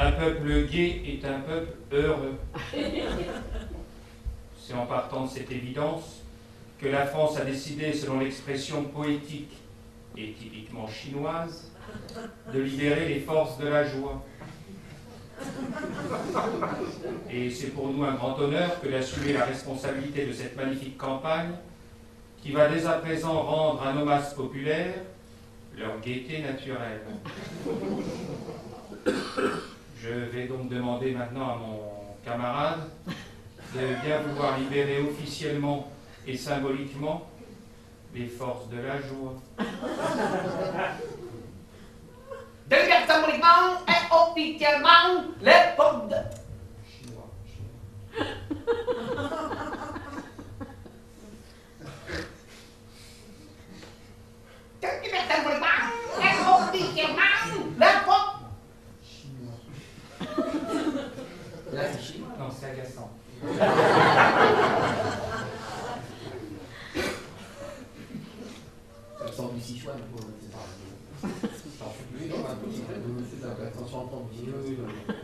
Un peuple gai est un peuple heureux. C'est en partant de cette évidence que la France a décidé, selon l'expression poétique et typiquement chinoise, de libérer les forces de la joie. Et c'est pour nous un grand honneur que d'assumer la responsabilité de cette magnifique campagne qui va dès à présent rendre à nos masses populaires leur gaieté naturelle. Je vais donc demander maintenant à mon camarade de bien vouloir libérer officiellement et symboliquement les forces de la joie. De libérer symboliquement et officiellement les forces de... Chinois. De libérer symboliquement et officiellement les forces... Là, c'est chinois. Non, c'est agaçant. Ça me semble du Sichuan, c'est ça. Oui, non, c'est ça, attention, entendre.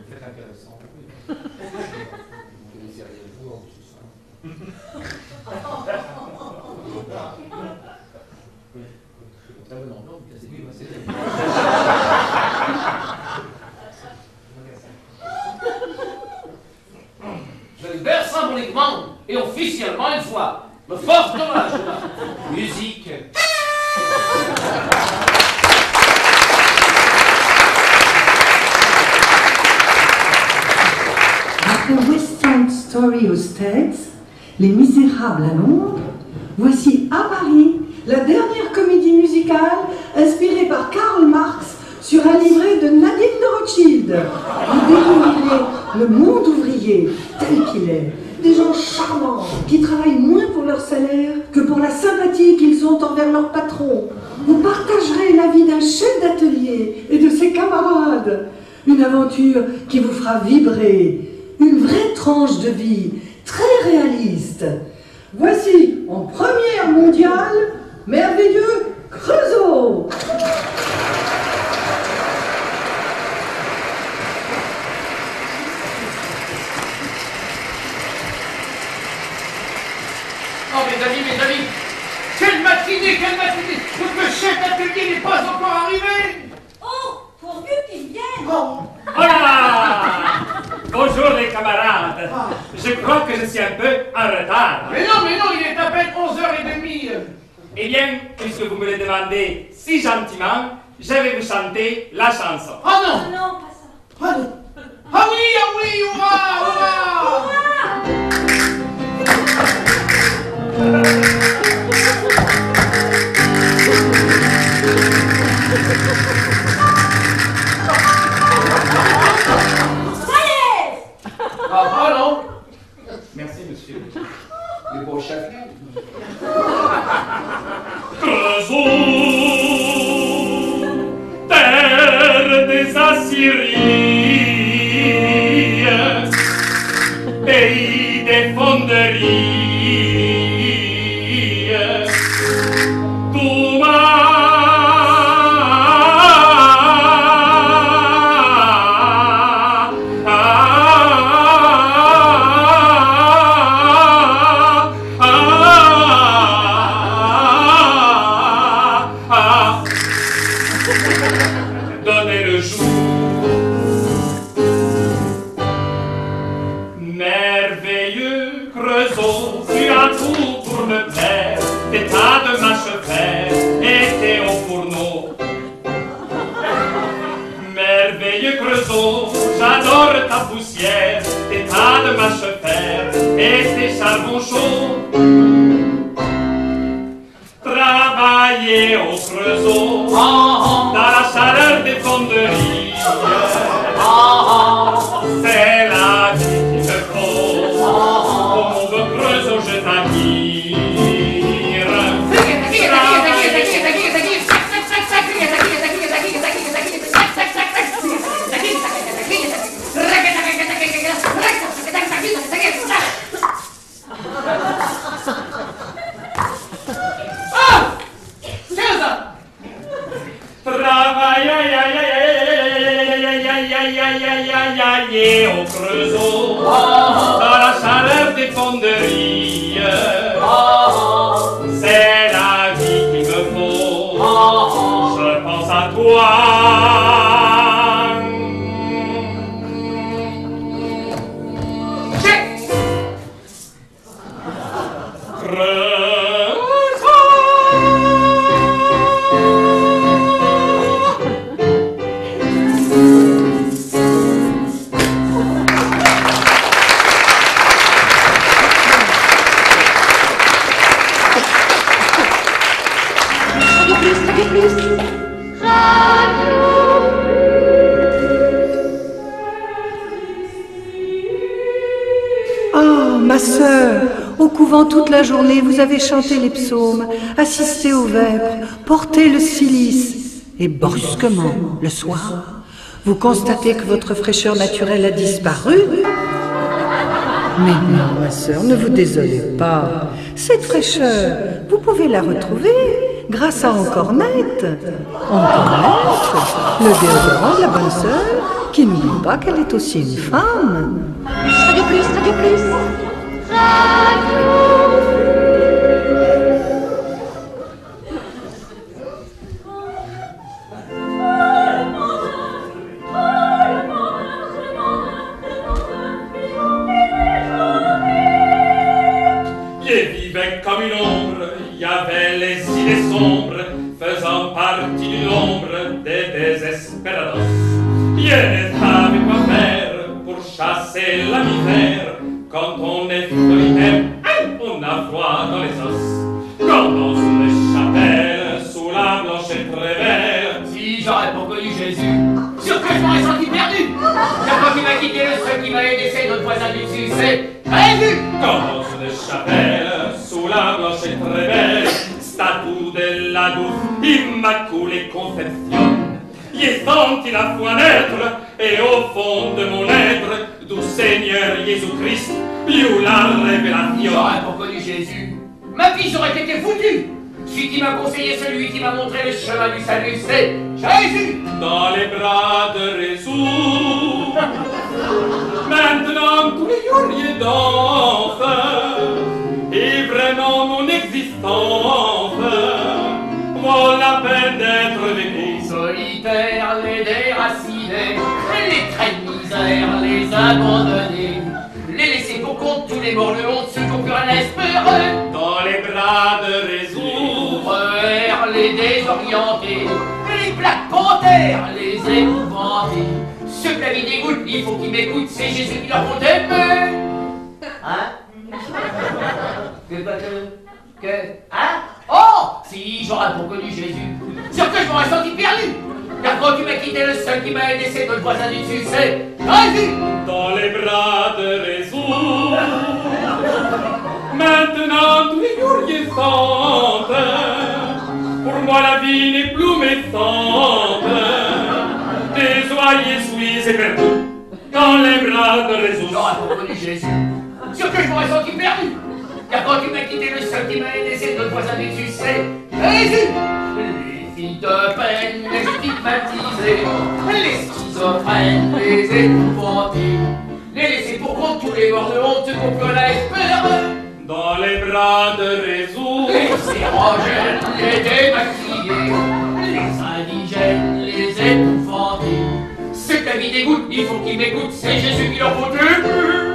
Faites intéressant. Vous connaissez rien de vous en plus. Très bonne ambiance, c'est lui, c'est Je libère symboliquement et officiellement une fois le force de la joie. Musique. Après West Side Story aux States, Les Misérables à Londres, voici à Paris la dernière comédie musicale inspirée par Karl Marx sur un livret de Nadine de Rothschild. Vous découvrirez le monde ouvrier tel qu'il est. Des gens charmants qui travaillent moins pour leur salaire que pour la sympathie qu'ils ont envers leur patron. Vous partagerez la vie d'un chef d'atelier et de ses camarades. Une aventure qui vous fera vibrer. Une vraie tranche de vie, très réaliste. Voici, en première mondiale, merveilleux Creusot. Oh mes amis, quelle matinée, notre chef d'atelier n'est pas encore arrivé. Oh, pourvu qu'il vienne. Oh. Voilà! Bonjour les camarades. Je crois que je suis un peu en retard. Mais non, il est à peine 11h30. Eh bien, puisque vous me le demandez si gentiment, je vais vous chanter la chanson. Oh non. Ah non, pas ça. Ah non. Ah oui, hurrah. Ah non. Merci, monsieur. le beau chef. Creusot, terre des Assyries, pays des fonderies, donnez le jour. Merveilleux Creusot, tu as tout pour me plaire, tes tas de mâche-fer et tes hauts fourneaux. Merveilleux Creusot, j'adore ta poussière, tes tas de mâche-fer et tes charbons chauds. Travailler au Creusot, dans la chaleur des fonderies, c'est la vie qu'il me faut. Au monde Creusot, je t'admire. aïe, aïe, aïe, aïe, aïe, aïe, et au Creusot, dans la chaleur des fonderies, c'est la vie qu'il me faut, je pense à toi. Ma sœur, au couvent toute la journée, vous avez chanté les psaumes, assisté aux vêpres, porté le cilice. Et brusquement, le soir, vous constatez que votre fraîcheur naturelle a disparu. Mais non, ma sœur, ne vous désolez pas. Cette fraîcheur, vous pouvez la retrouver grâce à Encornette. Encornette, le déodorant de la bonne sœur, qui n'oublie pas qu'elle est aussi une femme. Radio Plus, Radio Plus. Il vivait comme une ombre, il y avait les idées sombres, faisant partie du nombre des désespérados. Il ne savait quoi faire pour chasser la misère. Quand on est solitaire, on a froid dans les os. Quand dans une chapelle, sous la blanchette très belle, Si j'aurais pas connu Jésus, sûr que je m'aurais senti perdu. Car quand il m'a quitté, le seul qui m'a aidé, c'est notre voisin du dessus, c'est Jésus. quand dans une chapelle, sous la blanchette très belle, statue de la douce Immaculée Conception, j'ai senti la foi naître, et au fond de mon être, du Seigneur Jésus-Christ, eu la révélation. J'aurais pas connu Jésus, ma vie j'aurais été foutue. Celui qui m'a conseillé, celui qui m'a montré le chemin du salut, c'est Jésus. Dans les bras de Jésus, maintenant tous les jours dansent, et vraiment mon existence vaut la peine d'être vécue. Les solitaires, les déracinés, les traits de misère, les abandonnés, les laissés pour compte, tous les morts de honte, ceux qui n'ont plus rien à espérer. Dans les bras de Jésus, Les désorientés, les plaques panthères, les épouvantés, ceux que la vie dégoûte, il faut qu'ils m'écoutent, c'est Jésus qui leur faut aimer. Hein? Hein? Oh! Si j'aurais pas connu Jésus, sûr que je m'aurais senti perdu. Car quand tu m'as quitté, le seul qui m'a aidé, c'est notre voisin du dessus, c'est Jésus. dans les bras de Jésus, maintenant tous les jours y sentent. Pour moi la vie n'est plus méchante. Désoyez, suis et perdu dans les bras de Jésus. J'aurais pas connu Jésus, sûr que je m'aurais senti perdu. Car quand tu m'as quitté, le seul qui m'a aidé, c'est notre voisin du dessus, c'est Jésus. Les filles de peine, les stigmatisés, les schizophrènes, les épouvantés, les laissés pour compte, tous les morts de honte qu'on peut la espérer. Dans les bras de Jésus, Les sérogènes, les démaquillés, les indigènes, les épouvantés, ceux que la vie dégoûte, il faut qu'ils m'écoutent, c'est Jésus qui leur faut aimer.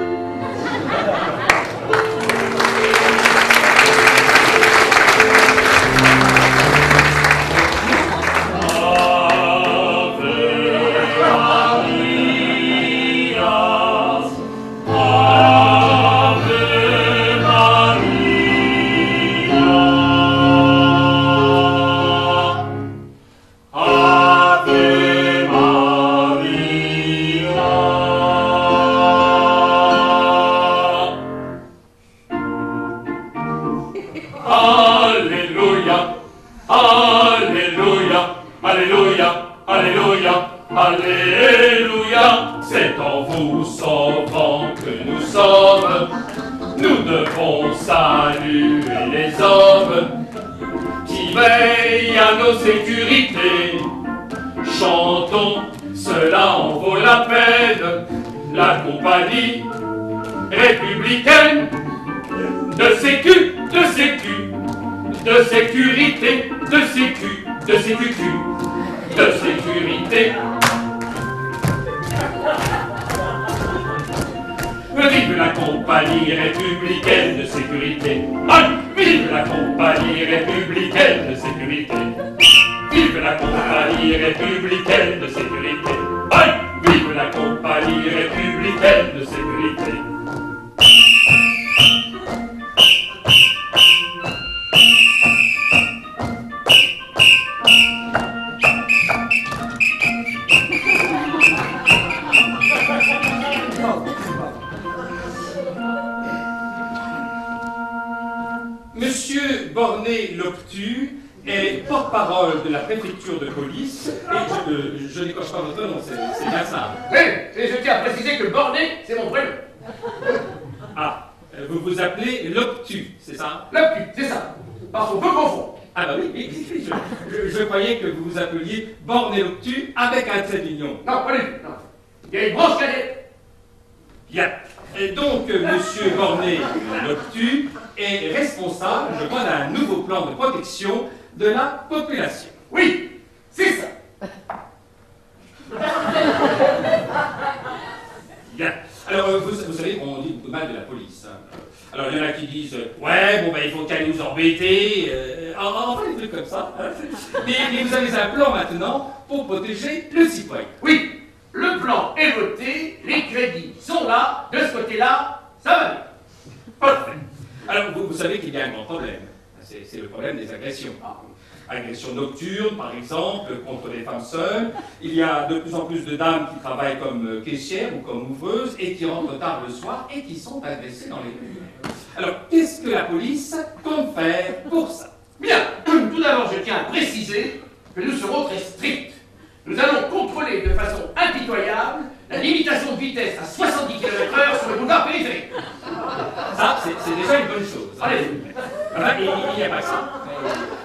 Alléluia, c'est en vous sauvant que nous sommes. Nous devons saluer les hommes qui veillent à nos sécurités. Chantons cela en vaut la peine. La compagnie républicaine de sécurité, de sécurité. Vive la compagnie républicaine de sécurité. Vive la compagnie républicaine de sécurité. Vive la compagnie républicaine de sécurité. Vive la compagnie républicaine de sécurité. Monsieur Bornet-Loptu est porte-parole de la préfecture de police, et je n'écorche pas votre nom, c'est bien ça. Oui, et je tiens à préciser que Bornet, c'est mon prénom. Ah, vous vous appelez Loptu, c'est ça? Loptu, c'est ça. Parce qu'on peut confondre. Ah bah oui, je croyais que vous vous appeliez Bornet-Loptu avec un trait d'union. Non, pas du tout, non. Il y a une branche cadette. Bien. Et donc, monsieur Bornet-Loptu est responsable, je crois, d'un nouveau plan de protection de la population. Oui, c'est ça. Bien. Alors, vous savez, on dit beaucoup de mal de la police. Hein. Alors, il y en a qui disent, ouais, bon, ben, il faut qu'elle nous embêter. Enfin, des trucs comme ça. Hein. Mais vous avez un plan maintenant pour protéger le citoyen. Oui. Le plan est voté, les crédits sont là, de ce côté-là, ça va bien. Parfait. Alors, vous savez qu'il y a un grand problème. C'est le problème des agressions. Agressions nocturnes, par exemple, contre les femmes seules. Il y a de plus en plus de dames qui travaillent comme caissières ou comme ouvreuses et qui rentrent tard le soir et qui sont agressées dans les rues. Alors, qu'est-ce que la police compte faire pour ça? Bien. Tout d'abord, je tiens à préciser que nous serons très stricts. Nous allons contrôler de façon impitoyable la limitation de vitesse à 70 km/h sur le boulevard périphérique. Ça, c'est déjà une bonne chose. Allez. Enfin, il n'y a pas ça.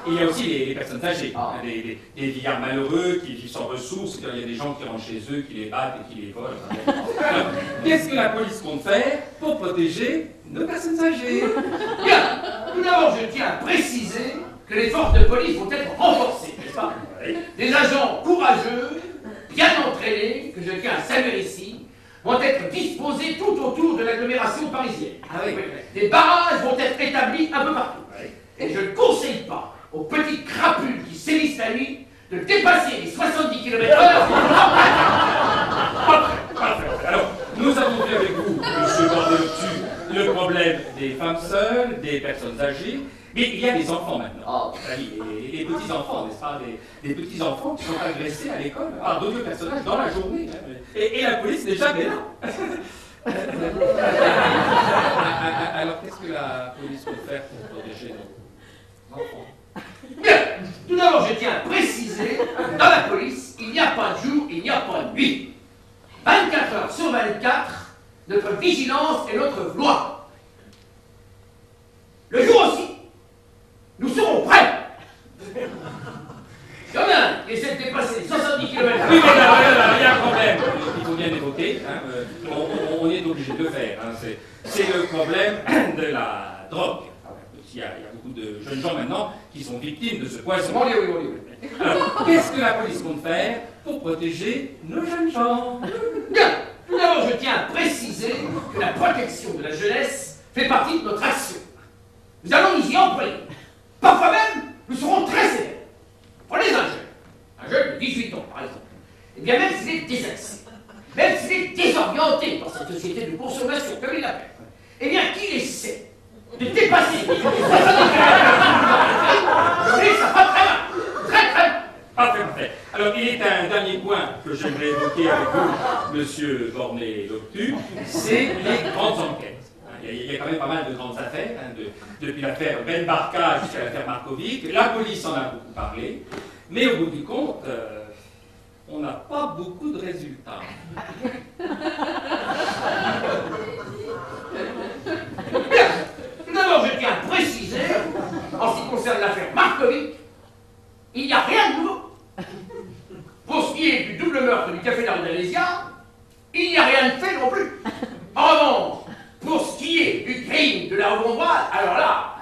Il y a aussi les personnes âgées, des vieillards malheureux qui vivent sans ressources. Il y a des gens qui rentrent chez eux, qui les battent et qui les volent. Alors, qu'est-ce que la police compte faire pour protéger nos personnes âgées? Bien. Tout d'abord, je tiens à préciser que les forces de police vont être renforcées, n'est-ce pas? Des agents courageux, bien entraînés, que je tiens à saluer ici, vont être disposés tout autour de l'agglomération parisienne. Ah oui. Des barrages vont être établis un peu partout. Et je ne conseille pas aux petites crapules qui sévissent la nuit de dépasser les 70 km/h. Parfait. Alors, nous avons vu avec vous, monsieur Bornet-Loptu, le problème des femmes seules, des personnes âgées. Mais il y a des enfants maintenant. Les petits-enfants, n'est-ce pas? Des petits-enfants qui sont agressés à l'école par d'autres personnages dans la journée. Hein. Et la police n'est jamais là. Alors, qu'est-ce que la police peut faire pour protéger nos enfants? Bien. Tout d'abord, je tiens à préciser, dans la police, il n'y a pas de jour, il n'y a pas de nuit. 24 heures sur 24, notre vigilance est notre loi. Le jour aussi, nous serons prêts. Il y en a un qui essaie de dépasser les 70 km/h. Oui, mais là, il y a un problème. Il faut bien évoquer. Hein, on est obligé de le faire. Hein, c'est le problème de la drogue. Il y a beaucoup de jeunes gens maintenant qui sont victimes de ce poison. Oui. Alors, qu'est-ce que la police compte faire pour protéger nos jeunes gens? Bien. Tout d'abord, je tiens à préciser que la protection de la jeunesse fait partie de notre action. Nous allons nous y employer. Parfois même, nous serons très sévères. Prenez un jeune de 18 ans, par exemple. Eh bien, même s'il est désaxé, même s'il est désorienté dans cette société de consommation, comme il l'appelle, eh bien, qu'il essaie de dépasser les 70 km/h, ça va très mal. Très mal. Parfait. Alors, il est un dernier point que j'aimerais évoquer avec vous, monsieur Bornet-Loptu, c'est les grandes enquêtes. Il y a quand même pas mal de grandes affaires, hein, depuis l'affaire Ben Barka jusqu'à l'affaire Markovic. La police en a beaucoup parlé, mais au bout du compte, on n'a pas beaucoup de résultats. Bien. Tout d'abord, je tiens à préciser, en ce qui concerne l'affaire Markovic, il n'y a rien de nouveau. Pour ce qui est du double le meurtre du café d'Ardalésia, il n'y a rien de fait non plus. En revanche, pour ce qui est du crime de la Rebondoise, alors là,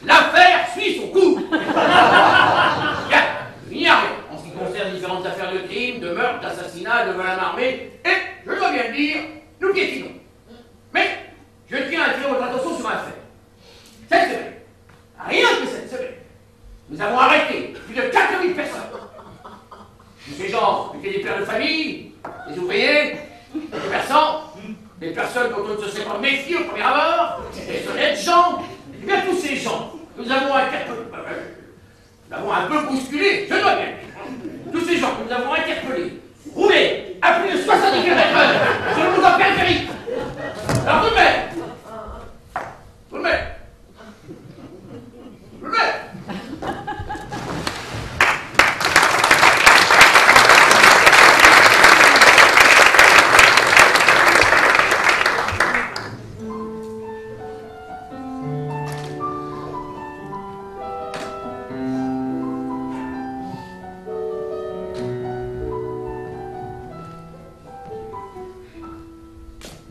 l'affaire suit son cours. Il n'y a rien en ce qui concerne différentes affaires de crime, de meurtre, d'assassinat, de vol à main armée, et, je dois bien le dire, nous piétinons. Mais, je tiens à attirer votre attention sur un fait. Cette semaine, rien que cette semaine, nous avons arrêté plus de 4000 personnes. Tous ces gens étaient des pères de famille, des ouvriers, des commerçants, des personnes dont on ne se serait pas méfié au premier abord, des honnêtes gens. Et bien tous ces gens, nous avons interpellés, nous avons un peu bousculé, je dois bien dire. Tous ces gens que nous avons interpellés, roulés à plus de 70 km/h sur le boulevard périphérique. Alors tout de même,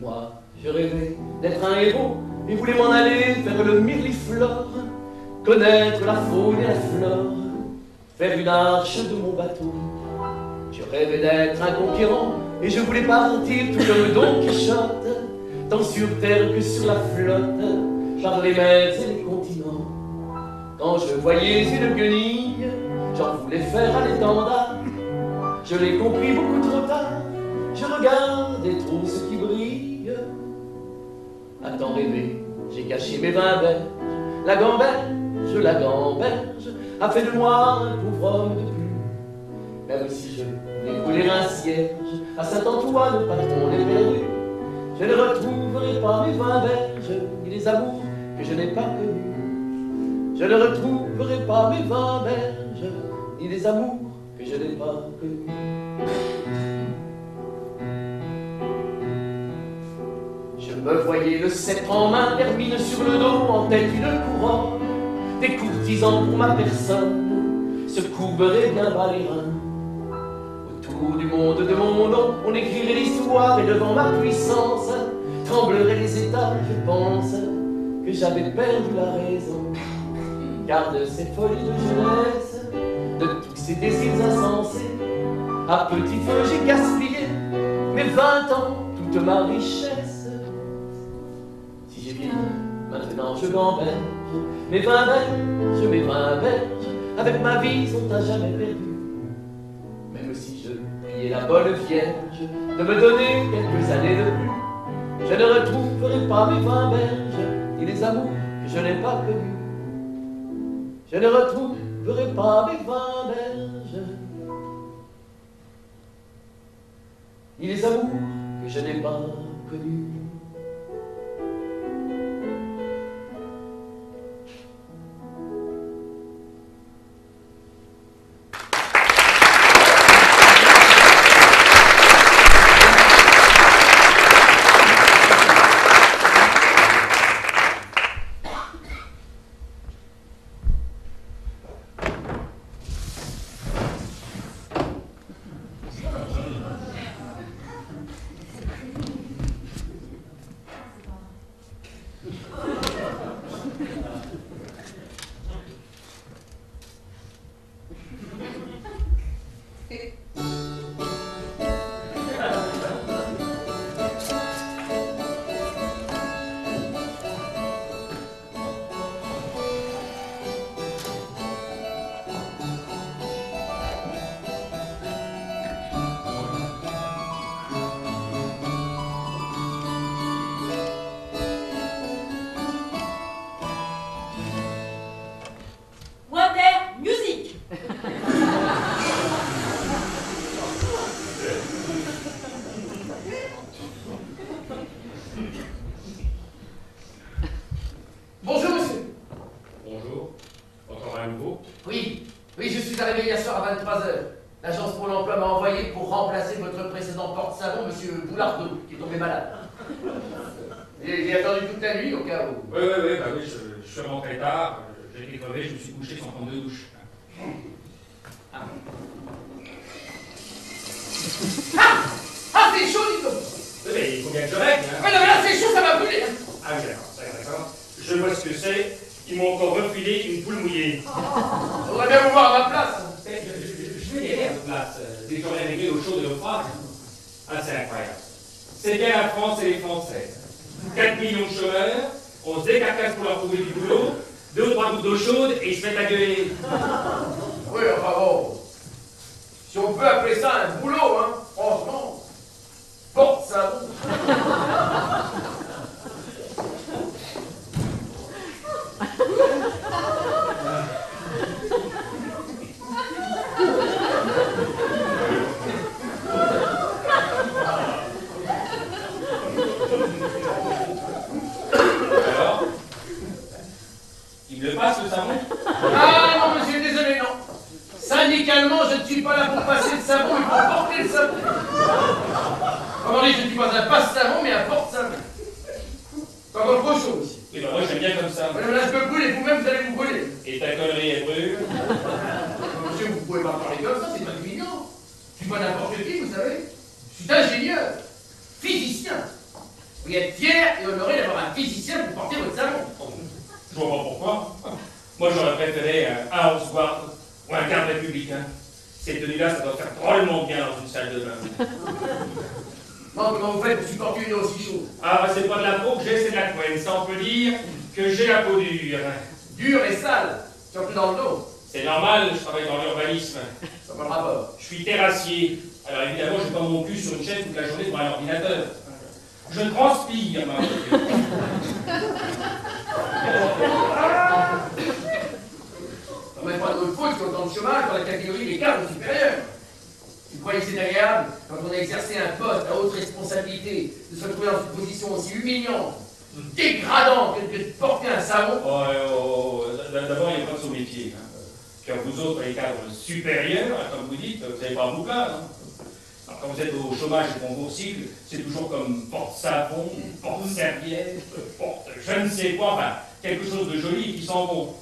Moi, je rêvais d'être un héros et voulais m'en aller vers le mirliflore, connaître la faune et la flore, faire une arche de mon bateau. Je rêvais d'être un conquérant et je voulais partir tout comme Don Quichotte, tant sur terre que sur la flotte, par les mers et les continents. Quand je voyais une guenille, j'en voulais faire un étendard. Je l'ai compris beaucoup trop tard, je regardais trop ce qui brille. À tant rêver, j'ai caché mes 20 berges. La gamberge a fait de moi un pauvre homme de plus. Même si je voulais couler un cierge à Saint-Antoine, patron des perrues, je ne retrouverai pas mes 20 berges, ni les amours que je n'ai pas connus. Je ne retrouverai pas mes 20 berges, ni les amours que je n'ai pas connus. Je me voyais le sceptre en main, hermine sur le dos, en tête une couronne. Des courtisans pour ma personne se courberaient bien bas les reins. Autour du monde de mon nom, on écrirait l'histoire, et devant ma puissance trembleraient les États. Je pense que j'avais perdu la raison, car de ces folies de jeunesse, de tous ces désirs insensés, à petit feu j'ai gaspillé mes 20 ans, toute ma richesse. Si j'ai vieilli, maintenant je gamberge, mes 20 berges, avec ma vie sont à jamais perdues. Même si je priais la bonne Vierge de me donner quelques années de plus, je ne retrouverai pas mes 20 berges, ni les amours que je n'ai pas connus. Je ne retrouverai pas mes 20 berges, ni les amours que je n'ai pas connus. Ah, c'est chaud, dis donc. Mais il faut bien que je règle, hein. Ouais, non, mais là, c'est chaud, ça va brûler. Ah oui, d'accord. Je vois ce que c'est. Ils m'ont encore refilé une poule mouillée. Faudrait bien vous voir à ma place. Je vais y aller à votre place. Dès que j'aurai réglé l'eau chaude et l'eau froide. Ah, c'est incroyable. C'est bien la France et les Français. 4 millions de chômeurs, on se décarcasse pour leur trouver du boulot, 2 ou 3 gouttes d'eau chaude et ils se mettent à gueuler. Oui, enfin bon. Si on peut appeler ça un boulot, hein, franchement. Porte-savon. Alors, il me le passe le savon? Ah non, monsieur, désolé, non. Syndicalement, je ne suis pas là pour passer le savon, mais pour porter le savon. Comment dire, je ne suis pas un passe-savon, mais un porte-savon. C'est encore trop chaud aussi. Oui, bah moi j'aime bien comme ça. Madame, là, je peux brûler, vous-même, vous allez vous brûler. Et ta connerie, elle brûle? Monsieur, vous pouvez pas parler comme ça, c'est pas mignon. Je suis pas n'importe qui, vous savez. Je suis ingénieur, physicien. Vous êtes fier et honoré d'avoir un physicien pour porter votre savon. Je vois pas pourquoi. Moi j'aurais préféré un house guard ou un garde républicain. Ces tenues-là, ça doit faire drôlement bien dans une salle de bain. Non, comment vous faites pour supporter une eau aussi chaude? Ah bah c'est pas de la peau que j'ai, c'est de la couenne. Ça on peut dire que j'ai la peau dure. Dure et sale, surtout dans le dos. C'est normal, je travaille dans l'urbanisme. Ça va le rapport. Je suis terrassier. Alors évidemment, je pas mon cul sur une chaise toute la journée devant un ordinateur. Je transpire, ma Ça va être pas de votre faute si on tente le chômage dans la catégorie des cadres supérieurs. Vous croyez que c'est agréable, quand on a exercé un poste à haute responsabilité, de se retrouver dans une position aussi humiliante, dégradante que de porter un savon? D'abord, il n'y a pas de sous-métier. Hein. Car vous autres, les cadres supérieurs, comme vous dites, vous n'avez pas à vous plaindre. Hein. Alors, quand vous êtes au chômage et qu'on vous recycle, c'est toujours comme porte-savon, porte-serviette, porte je ne sais quoi, enfin, quelque chose de joli qui sent bon.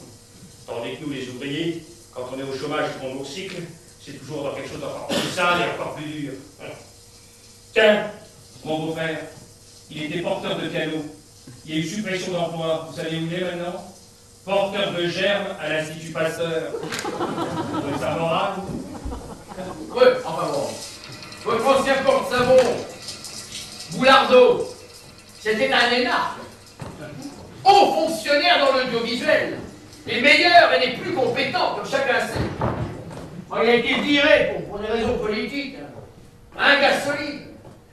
Tandis que nous, les ouvriers, quand on est au chômage et qu'on vous recycle, c'est toujours dans quelque chose d'encore plus sale et encore plus dur. Voilà. Tiens, mon beau-frère, il était porteur de piano. Il y a eu suppression d'emploi. Vous savez où il est maintenant? Porteur de germes à l'Institut Pasteur. Vous trouvez ça moral? Oui, enfin bon. Votre ancien porte-savon, Boulardeau, c'était un énarque. Haut fonctionnaire dans l'audiovisuel. Les meilleurs et les plus compétents, comme chacun sait. Il a été viré pour des raisons politiques. Un gars solide.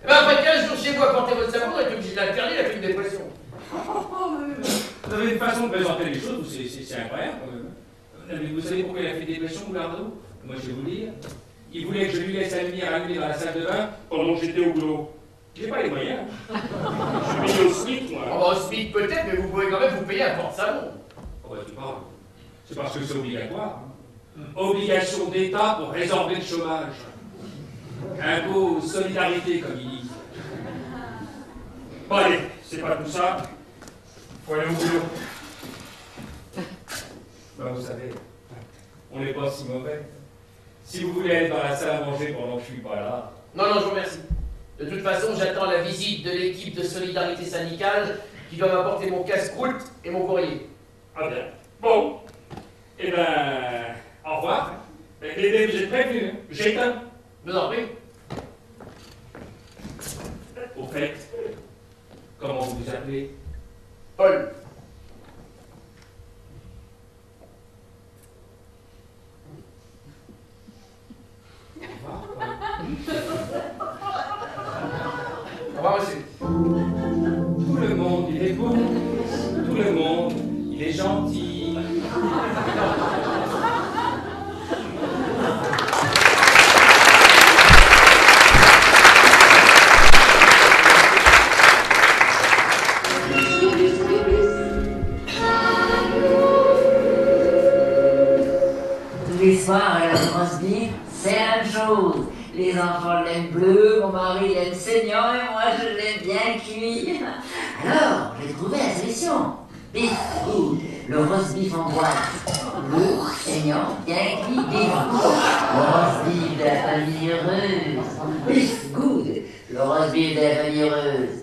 Et bien après 15 jours chez vous à porter votre savon, on est obligé de l'alterner, il a fait une dépression. Vous avez une façon de présenter les choses, c'est incroyable quand même. Mais vous savez pourquoi il a fait des dépression, Boulardeau? Moi je vais vous le dire. Il voulait que je lui laisse la lumière allumée dans la salle de bain pendant que j'étais au boulot. J'ai pas les moyens. Je suis payé au SMIC, moi. Oh, au SMIC peut-être, mais vous pouvez quand même vous payer un porte-savon. Oh, bah, tu parles. C'est parce que c'est obligatoire. Hein. Obligation d'État pour résorber le chômage. Impôt, solidarité, comme ils disent. Bon, allez, c'est pas tout ça. Faut aller au boulot. Ben, vous savez, on n'est pas si mauvais. Si vous voulez être dans la salle à manger pendant que je suis pas là. Non, je vous remercie. De toute façon, j'attends la visite de l'équipe de solidarité syndicale qui va m'apporter mon casse-croûte et mon courrier. Ah bien. Bon. Eh ben, au revoir. Mais vous êtes prévenus, hein. J'éteins. Je vous en prie. Au fait, comment vous vous appelez? Paul. Au revoir, monsieur. Tout le monde, il est beau. Tout le monde, il est gentil. Tous les soirs à la France Bible, c'est la même chose. Les enfants l'aiment bleu, mon mari l'aime saignant et moi je l'aime bien cuit. Alors, j'ai trouvé la solution. Beef food. le roast beef en boîte. Le saignant, bien cuit, beef good. Le roast beef de la famille heureuse. Beef good. Le roast beef de la famille heureuse.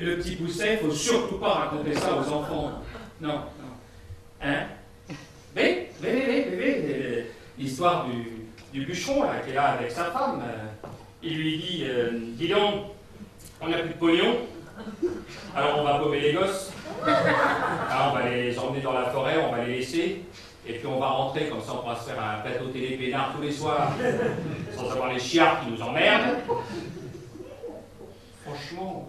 Le petit Pousset, il ne faut surtout pas raconter ça aux enfants. Non, non. Hein? Mais, l'histoire du bûcheron, là, qui est là avec sa femme, il lui dit, dis donc, on n'a plus de pognon, alors on va paumer les gosses. Alors on va les emmener dans la forêt, on va les laisser, et puis on va rentrer, comme ça on pourra se faire un plateau télé peinard tous les soirs, sans avoir les chiards qui nous emmerdent. Franchement,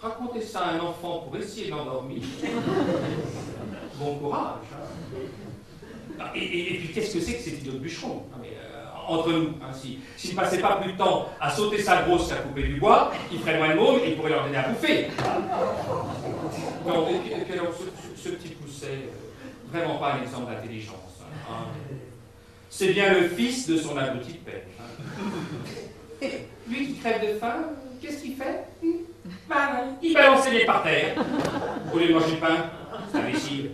raconter ça à un enfant pour essayer de l'endormir, bon courage. Hein. Et puis qu'est-ce que c'est que cet idiot de bûcheron? Non, mais, entre nous, hein, s'il ne passait pas plus de temps à sauter sa grosse à couper du bois, il ferait moins de mômes et il pourrait leur donner à bouffer. Non, et puis alors, ce petit Pousset, vraiment pas un exemple d'intelligence. Hein. C'est bien le fils de son abruti de père. Hein. Et lui qui crève de faim, qu'est-ce qu'il fait? Il balance les par terre. Au lieu de manger le pain, c'est imbécile.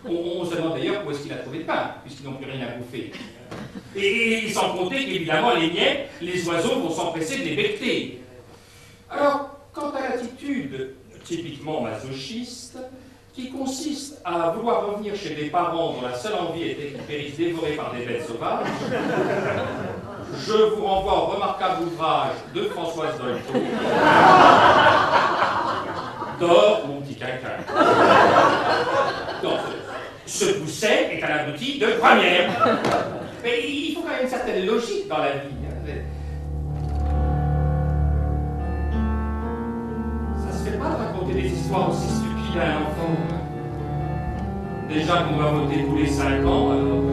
On se demande d'ailleurs où est-ce qu'il a trouvé le pain, puisqu'ils n'ont plus rien à bouffer. Et sans compter qu'évidemment, les miettes, les oiseaux vont s'empresser de les becqueter. Alors, quant à l'attitude typiquement masochiste, qui consiste à vouloir revenir chez des parents dont la seule envie était qu'ils périssent dévorés par des bêtes sauvages, je vous renvoie au remarquable ouvrage de Françoise Dolto, Dors, mon petit caca. Donc, ce Pousset est un abruti de première. Mais il faut quand même une certaine logique dans la vie. Ça se fait pas de raconter des histoires aussi stupides à un enfant. Déjà qu'on doit voter tous les 5 ans, alors...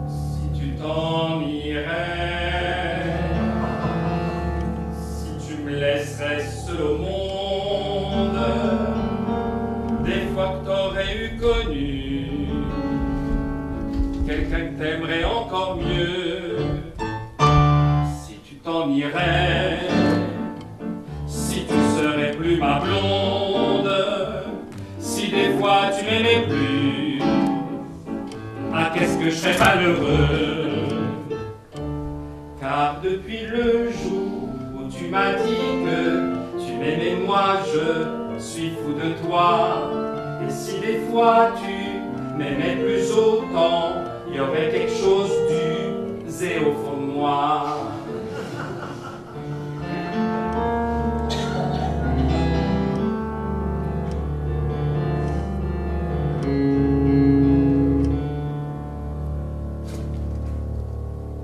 Si tu t'en irais, si tu me laisserais seul au monde, des fois que t'aurais eu connu quelqu'un que t'aimerais encore mieux. Si tu t'en irais, si tu serais plus ma blonde, si des fois tu m'aimais plus, ah qu'est-ce que je serais malheureux. Car depuis le jour où tu m'as dit que tu m'aimais, moi je suis fou de toi. Et si des fois tu m'aimais plus autant, il y aurait quelque chose d'usé au fond de moi.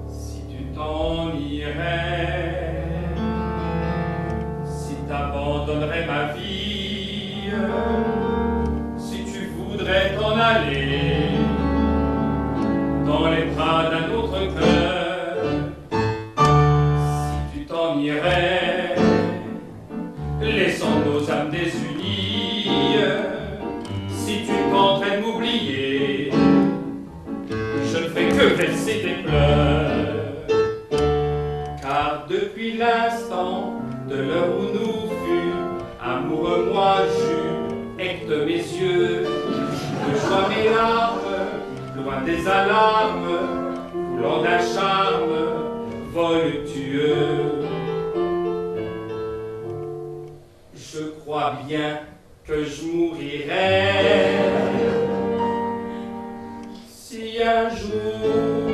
Si tu t'en irais, si t'abandonnerais ma vie, si tu voudrais t'en aller dans les bras d'un autre cœur, si tu t'en irais, laissant nos âmes désunies, si tu tenterais de m'oublier, je ne fais que verser des pleurs. Car depuis l'instant de l'heure où nous fûmes amoureux, moi j'eus hecte mes yeux, de joie mes larmes, loin des alarmes, coulant d'un charme voluptueux. Je crois bien que je mourirai si un jour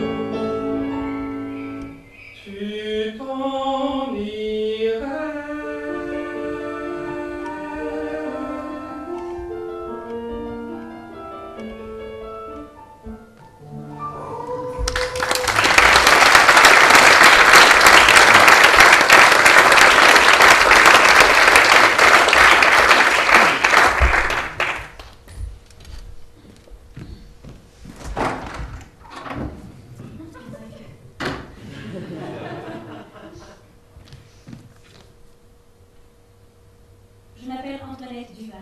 tu t'en irais. Antoinette Duval.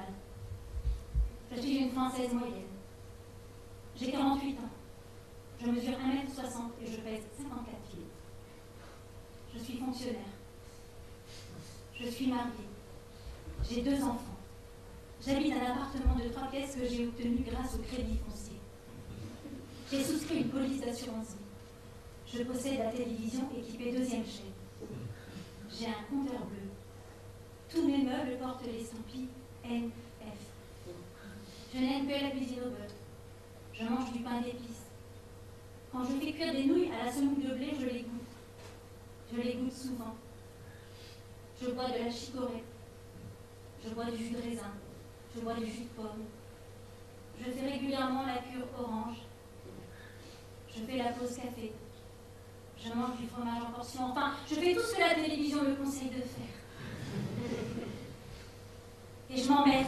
Je suis une Française moyenne. J'ai 48 ans. Je mesure 1m60 et je pèse 54 kilos. Je suis fonctionnaire. Je suis mariée. J'ai 2 enfants. J'habite un appartement de 3 pièces que j'ai obtenu grâce au crédit foncier. J'ai souscrit une police d'assurance vie. Je possède la télévision équipée 2e chaîne. J'ai un compteur bleu. Tous mes meubles portent l'estampille NF. Je n'aime que la cuisine au beurre. Je mange du pain d'épices. Quand je fais cuire des nouilles à la semoule de blé, je les goûte. Je les goûte souvent. Je bois de la chicorée. Je bois du jus de raisin. Je bois du jus de pomme. Je fais régulièrement la cure orange. Je fais la pause café. Je mange du fromage en portion. Enfin, je fais tout ce que la télévision me conseille de faire. Et je m'emmerde.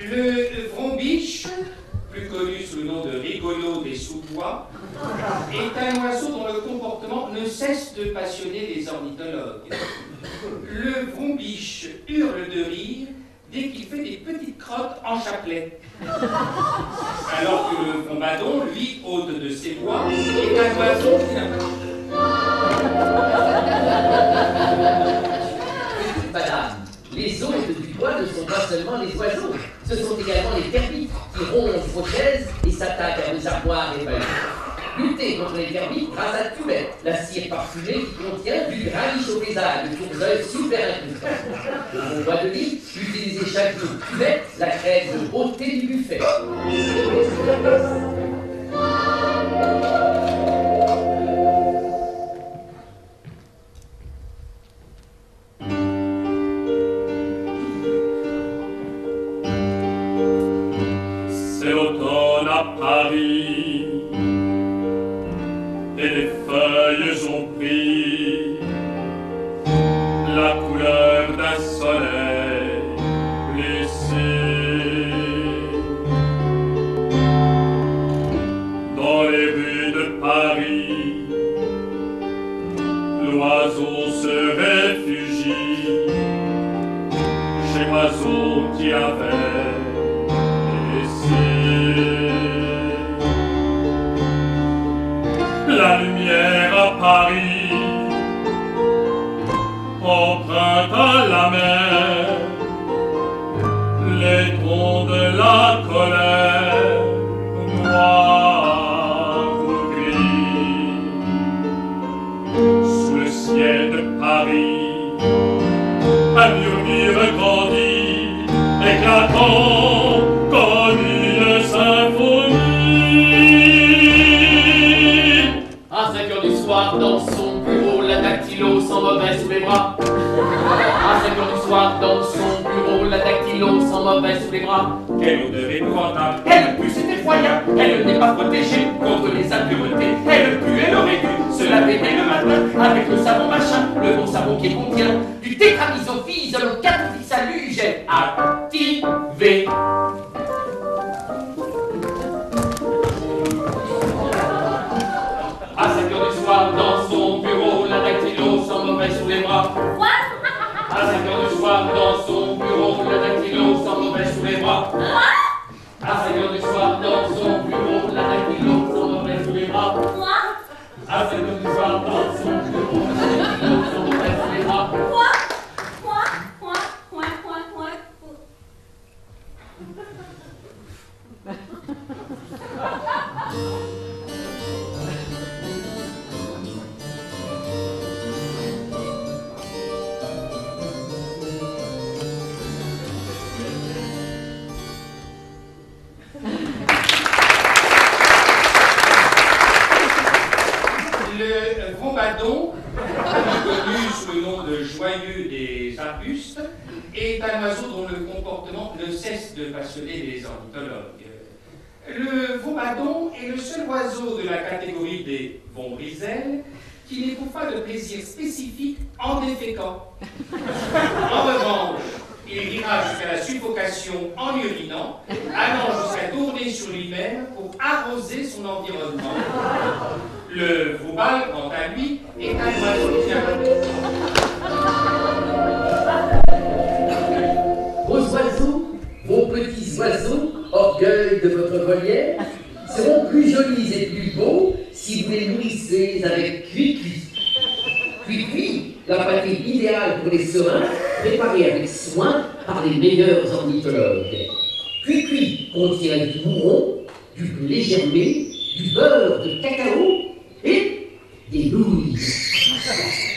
Le vrombiche, plus connu sous le nom de rigolo des sous-bois, est un oiseau dont le comportement ne cesse de passionner les ornithologues. Le vrombiche hurle de rire dès qu'il fait des petites crottes en chapelet. Alors que le vrombadon, lui, hôte de ses bois, est un oiseau qui n'a pas... Madame, les hôtes du bois ne sont pas seulement les oiseaux, ce sont également les termites qui rongent vos chaises et s'attaquent à vos armoires et balais. Luttez contre les termites grâce à Tubet, la cire parfumée qui contient du granit chauffaisal, de tournesol super incrustant. Au bois de lit, utilisez chaque jour Tubet, la crème de beauté du buffet. C'est l'automne à Paris, et les feuilles ont pris la couleur d'un soleil blessé. Dans les rues de Paris, l'oiseau se réfugie chez l'oiseau qui avait la lumière à Paris emprunte à la mer les tons de la colère noire ou gris. Sous le ciel de Paris, un murmure grandit, éclatant comme une symphonie. À 5 heures du soir, dans son bureau, la dactylo sans mauvais sous les bras. À 5 heures du soir, dans son bureau, la dactylo sans mauvais sous les bras. Quelle odeur épouvantable! Elle pue, c'est effroyable. Elle n'est pas protégée contre les impuretés. Elle pue, elle aurait dû se laver dès le matin avec le savon machin, le bon savon qui contient du tétramisophile, 4 salugène activé. À 5 heures du soir, dans son bureau, la dactylo sans mauvais sous les bras. À 5 heures du soir, dans son bureau, la dactylo sans mauvais sous les bras. À 5 heures du soir, dans son bureau, la dactylo sans mauvais sous les bras. À 5 heures du soir, dans son bureau, la dactylo sans mauvais sous les bras. Le vrombadon, connu sous le nom de joyeux des arbustes, est un oiseau dont le comportement ne cesse de passionner les ornithologues. Le vrombadon madon est le seul oiseau de la catégorie des vombrizel qui n'éprouve pas de plaisir spécifique en déféquant. En revanche, il ira jusqu'à la suffocation en urinant, allant jusqu'à tourner sur lui-même pour arroser son environnement. Le voubal, quant à lui, est un oiseau bien. Vos oiseaux, vos petits oiseaux, orgueil de votre volière, seront plus jolis et plus beaux si vous les nourrissez avec cuit-cuit. Cuit-cuit, la pâtée idéale pour les serins, préparée avec soin par les meilleurs ornithologues. Cuit-cuit contient du mouron, du blé germé, du beurre de cacao et des nouilles.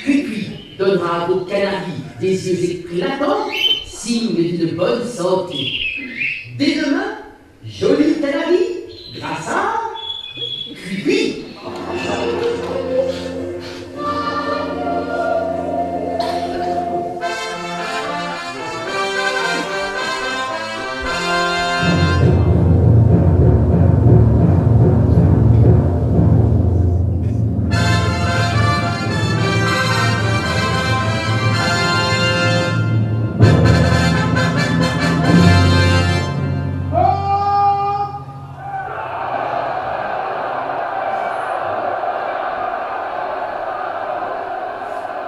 Cuit-cuit donnera à vos canaris des yeux éclatants, signe d'une bonne santé. Dès demain, jolis canaris, grâce à Cuit-cuit.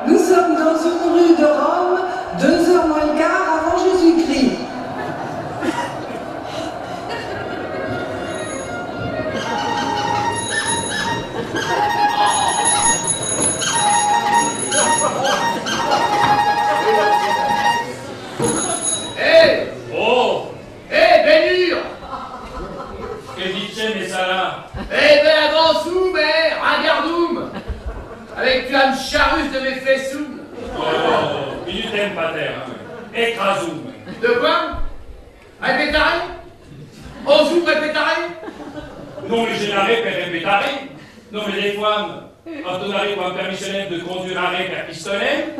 Nous sommes dans une rue de Rome, 2h moins le quart avant Jésus-Christ. Hé! Oh! Hé, Bénure! Que dit-il, mais ça là? Eh ben, avançoum, regardoum! Avec tu as une charrue de mes fessoum! Oh, minutem pater, hein. Écrasoum. De quoi? Répétaré? Onzoum répétaré? Non, le généré per répétare. Non, mais des fois, ordonare comme permissionnel de conduire per pistolet,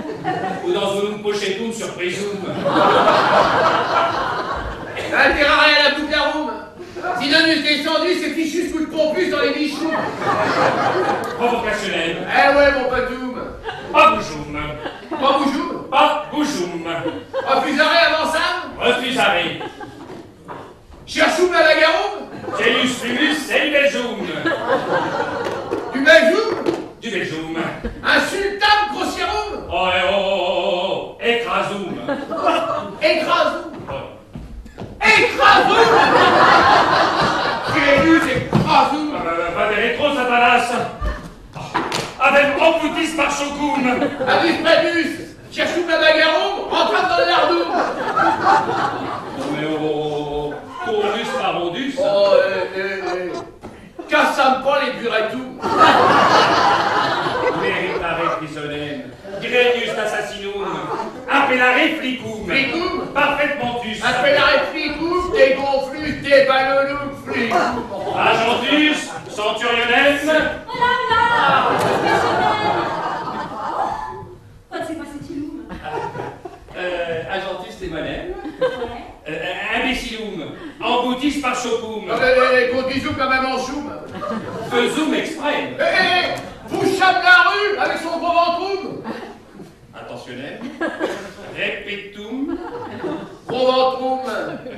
ou dans un pochetum surprisum. Interaré à la boucaroum! Si Donus descendu, c'est fichu sous le pompus dans les bichoux! Provocationnel. Eh ouais, mon patoum! Pas boujoum. Pas boujoum? Pas boujoum. Refusaré avant ça? Refusaré. Cherchoum la bagaroum? Cellus fumus et belgium. Du Belgium? Du belgium. Insultable grossièroum? Oh, oh, oh, oh, écrasoum. Écrasoum? Oh. Écrasoum! J'ai lu écrasoum! Pas des rétros, satanas. Avec amboutis par chocoum. Abus prénus! Cherchoum la bagaroum? Rentre dans le lardoum! Mais oh, tournus par ondus. Oh, cassam pas les buretous! Méritare prisonnem. Grenius assassinum. Appellare flicum. Flicum? Parfaitement tus. Appellare flicum, dégonflus, débalolum, flicum! Agentus, centurionem. Voilà, quoi c'est passé, Tiloum? Agentus témonem. Ouais. Imbécilum. Emboutis par chocum. Gros bisous quand même en choum! Faisum exprès. Vous chape la rue avec son gros ventroum! Attentionnel. Repetum. Gros ventroum!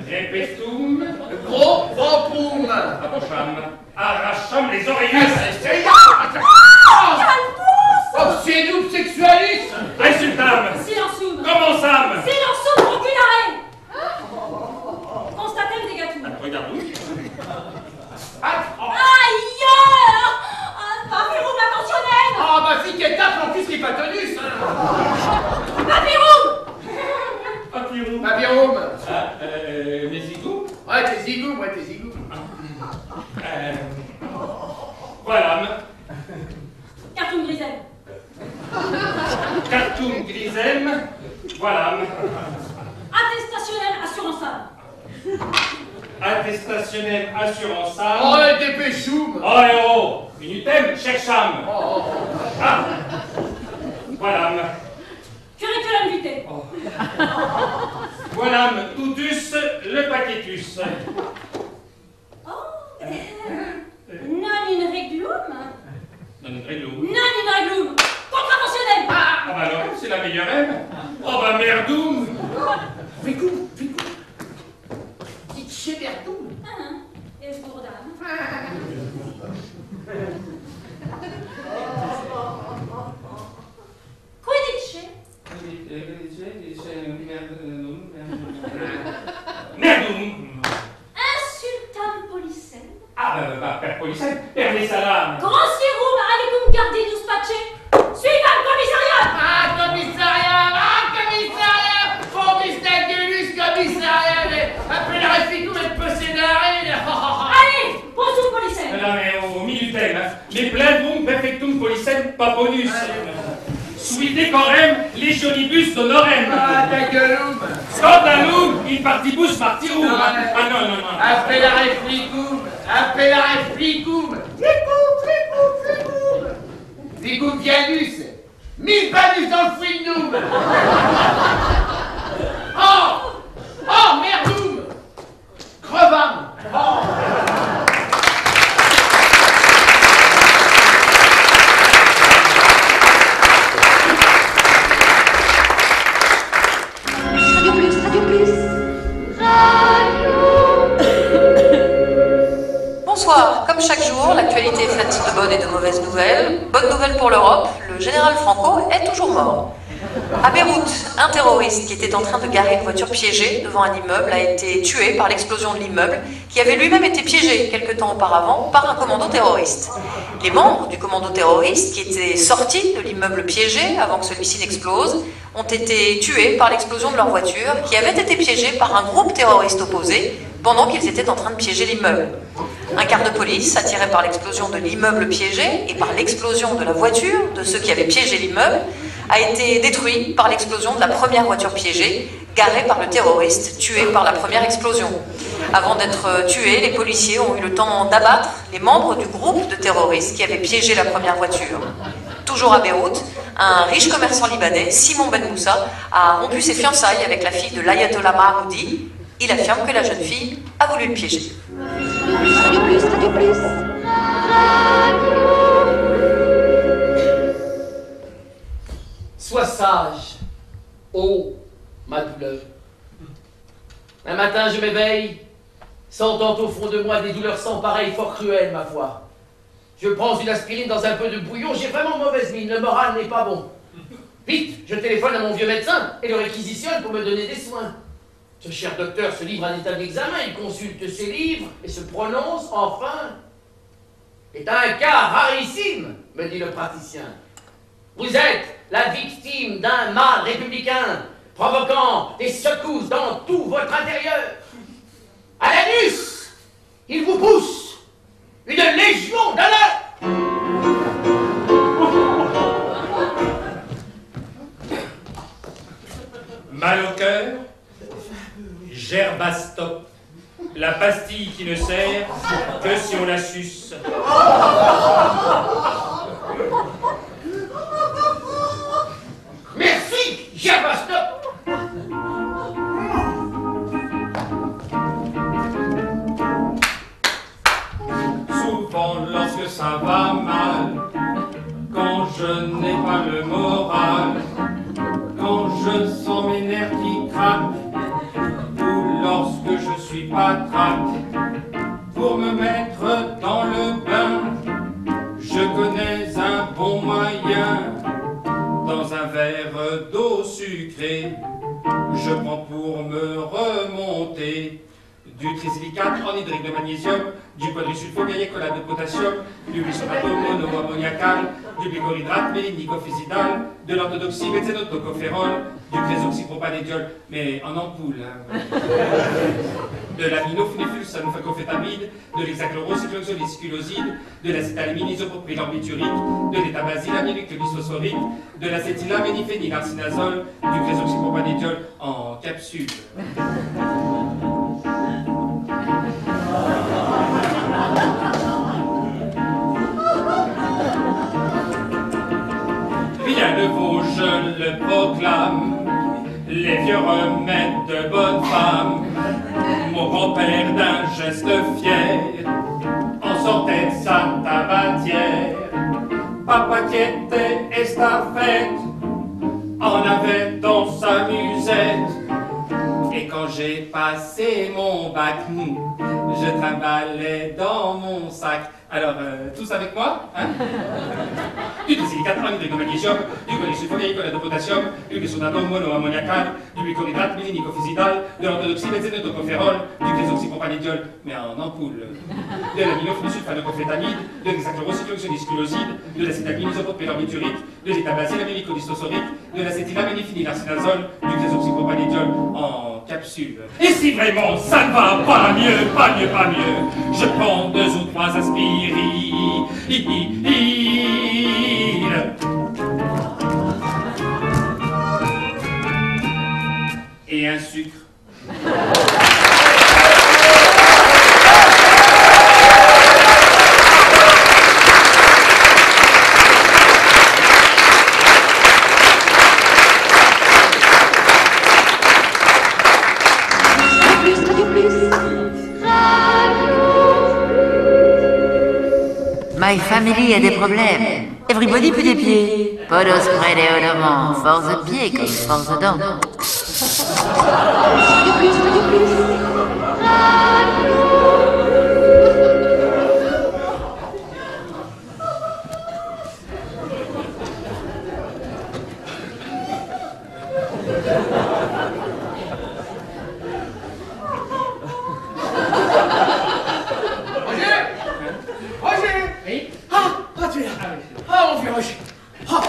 Repetum. Gros ventroum! Arracham les oreillers. Obsédum sexualis! Insultame. Silenceum! Commençame. Silenceum, proculare! Constatez le dégâts. Regarde où. Aïe! Papyrum attentionnel! Ah, ma fille qui est taf, en plus qui est pas tenue, ça! Papyrum! Papyrum. Papyrum! Ah, mes zigous. Ouais, tes zigous, ouais, tes zigous. Voilà. Cartoon grisel. Cartoon grisem. Voilà. Attestationnel assurançable. Attestationnel assurançable. Oh, dépêchoum! Oh, eh oh. Minutem, chercham. Oh. Ah. Voilà. Curriculum vitae. Oh. Voilà, tutus le paquetus. Oh! Père Policet, Père les salades. Grossier room, allez-vous me garder dispatché? Suivez le commissariat! Commissariat! Forbus commissariat! Appelez la réflexion d'être possédé d'arrêt! Allez, bonjour Policet! Non, mais au minutem, hein. Les plenum perfectum policem paponus. Sui decorem legionibus honorem. Ah, ta gueuloum! Scandalum in partibus martyrum. Ah non. Appelez la réflexion! Flicoum Vianus! 1000 panus dans le fruit de nous! Oh, merdoum! Crevam! Radio Plus, Radio Plus. Bonsoir, comme chaque jour, l'actualité est faite de bonnes et de mauvaises nouvelles. Bonne nouvelle pour l'Europe, le général Franco est toujours mort. À Beyrouth, un terroriste qui était en train de garer une voiture piégée devant un immeuble a été tué par l'explosion de l'immeuble, qui avait lui-même été piégé quelque temps auparavant par un commando terroriste. Les membres du commando terroriste, qui étaient sortis de l'immeuble piégé avant que celui-ci n'explose, ont été tués par l'explosion de leur voiture, qui avait été piégée par un groupe terroriste opposé pendant qu'ils étaient en train de piéger l'immeuble. Un quart de police, attiré par l'explosion de l'immeuble piégé et par l'explosion de la voiture de ceux qui avaient piégé l'immeuble, a été détruit par l'explosion de la première voiture piégée, garée par le terroriste, tué par la première explosion. Avant d'être tués, les policiers ont eu le temps d'abattre les membres du groupe de terroristes qui avaient piégé la première voiture. Toujours à Beyrouth, un riche commerçant libanais, Simon Ben Moussa, a rompu ses fiançailles avec la fille de l'ayatollah Mahmoudi. Il affirme que la jeune fille a voulu le piéger. Radio Plus, Radio Plus. Sois sage, ô ma douleur. Un matin, je m'éveille, sentant au fond de moi des douleurs sans pareil, fort cruelles, ma foi. Je prends une aspirine dans un peu de bouillon, j'ai vraiment mauvaise mine, le moral n'est pas bon. Vite, je téléphone à mon vieux médecin et le réquisitionne pour me donner des soins. Ce cher docteur se livre à un état d'examen, il consulte ses livres et se prononce enfin. C'est un cas rarissime, me dit le praticien. Vous êtes la victime d'un mal républicain provoquant des secousses dans tout votre intérieur. À l'anus, il vous pousse une légion d'honneur. Mal au cœur, Gerbastop, la pastille qui ne sert que si on la suce. Merci, Gerbastop. Souvent lorsque ça va mal, quand je n'ai pas le moral, quand je sens mes nerfs qui craquent, ou lorsque je suis patraque, pour me mettre dans le bain, je connais un bon moyen. Dans un verre d'eau sucrée, je prends pour me remonter du trisilicate en hydride de magnésium, du quadrisulfogaiacolate de potassium, du glycérate monoammoniacal, du glycolidrate mélinicophésidal, de l'orthodoxybenzénotocopherol, du crésoxypropanediol, mais en ampoule, hein. De l'aminophénylsulfonophétamide, de l'hexachlorocycloxylisculoside, de l'acétalamine isopropylorbiturique, de l'étabasylaminique bisphosphorique, de l'acétylaméniphénylarcinazole, du crésoxypropanediol en capsule. Rien de beau, je le proclame, les vieux remèdes de bonne femme. Mon grand-père d'un geste fier en sortait de sa tabatière. Papa qui était estafette en avait dans sa musette. Et quand quand j'ai passé mon bac, je trimballais dans mon sac. Alors, tous avec moi, hein? Du silicate, du magnesium, du chlorsulfonique, de potassium, du bisonato monoammoniacal, du bichlorhydrate milinicofisidal, de l'orthodoxybenzène tocopherol, du clésoxypropanediol, mais en ampoule, de l'aminophenylsulfanocophétamide, de l'hexachlorocycloxylisculoside, de l'acétamilisopropylormiturique, de l'étabacélamylicodistosorique, de l'acétylaminiphénylarsenazole, du clésoxypropanediol en capsule. Et si vraiment ça ne va pas mieux, pas mieux, pas mieux, je prends 2 ou 3 aspirines. Et un sucre. My family a des problèmes. Everybody pue des pieds. Podospray déodorant. Force de pied comme force de dents.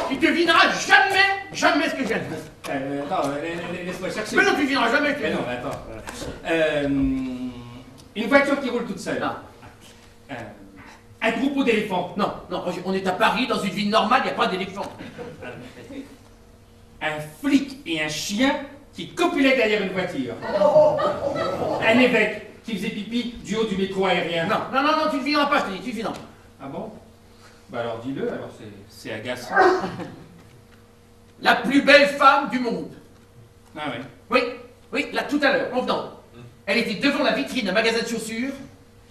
Tu devineras jamais ce que je viens de faire. Non, laisse-moi chercher. Mais non, tu devineras jamais. Mais non, mais attends. Une voiture qui roule toute seule. Un groupe d'éléphants. Non, on est à Paris, dans une ville normale, il n'y a pas d'éléphants. Un flic et un chien qui copulaient derrière une voiture. Un évêque qui faisait pipi du haut du métro aérien. Non, tu ne devineras pas, je te dis, tu ne devineras pas. Ah bon? Bah alors dis-le, alors c'est agaçant. La plus belle femme du monde. Ah oui? Oui, là tout à l'heure, en venant. Elle était devant la vitrine d'un magasin de chaussures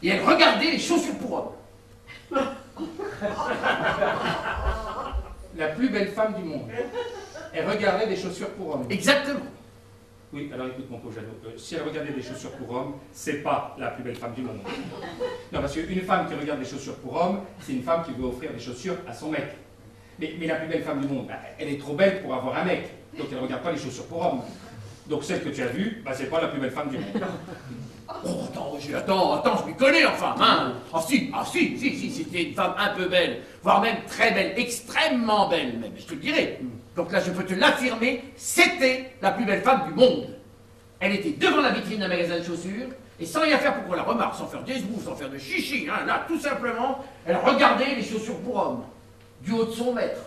et elle regardait les chaussures pour hommes. La plus belle femme du monde. Elle regardait des chaussures pour hommes. Exactement. Oui, alors écoute mon pauvre Jeannot, si elle regardait des chaussures pour hommes, c'est pas la plus belle femme du monde. Non, parce qu'une femme qui regarde des chaussures pour hommes, c'est une femme qui veut offrir des chaussures à son mec. Mais la plus belle femme du monde, bah, elle est trop belle pour avoir un mec, donc elle ne regarde pas les chaussures pour hommes. Donc celle que tu as vue, bah, c'est pas la plus belle femme du monde. Oh, attends, je m'y connais enfin, hein. Ah si, c'était une femme un peu belle, voire même très belle, extrêmement belle même, je te le dirai. Donc là, je peux te l'affirmer, c'était la plus belle femme du monde. Elle était devant la vitrine d'un magasin de chaussures, et sans rien faire pour qu'on la remarque, sans faire des bouffes, sans faire de chichi, hein, là, tout simplement, elle regardait les chaussures pour hommes, du haut de son maître.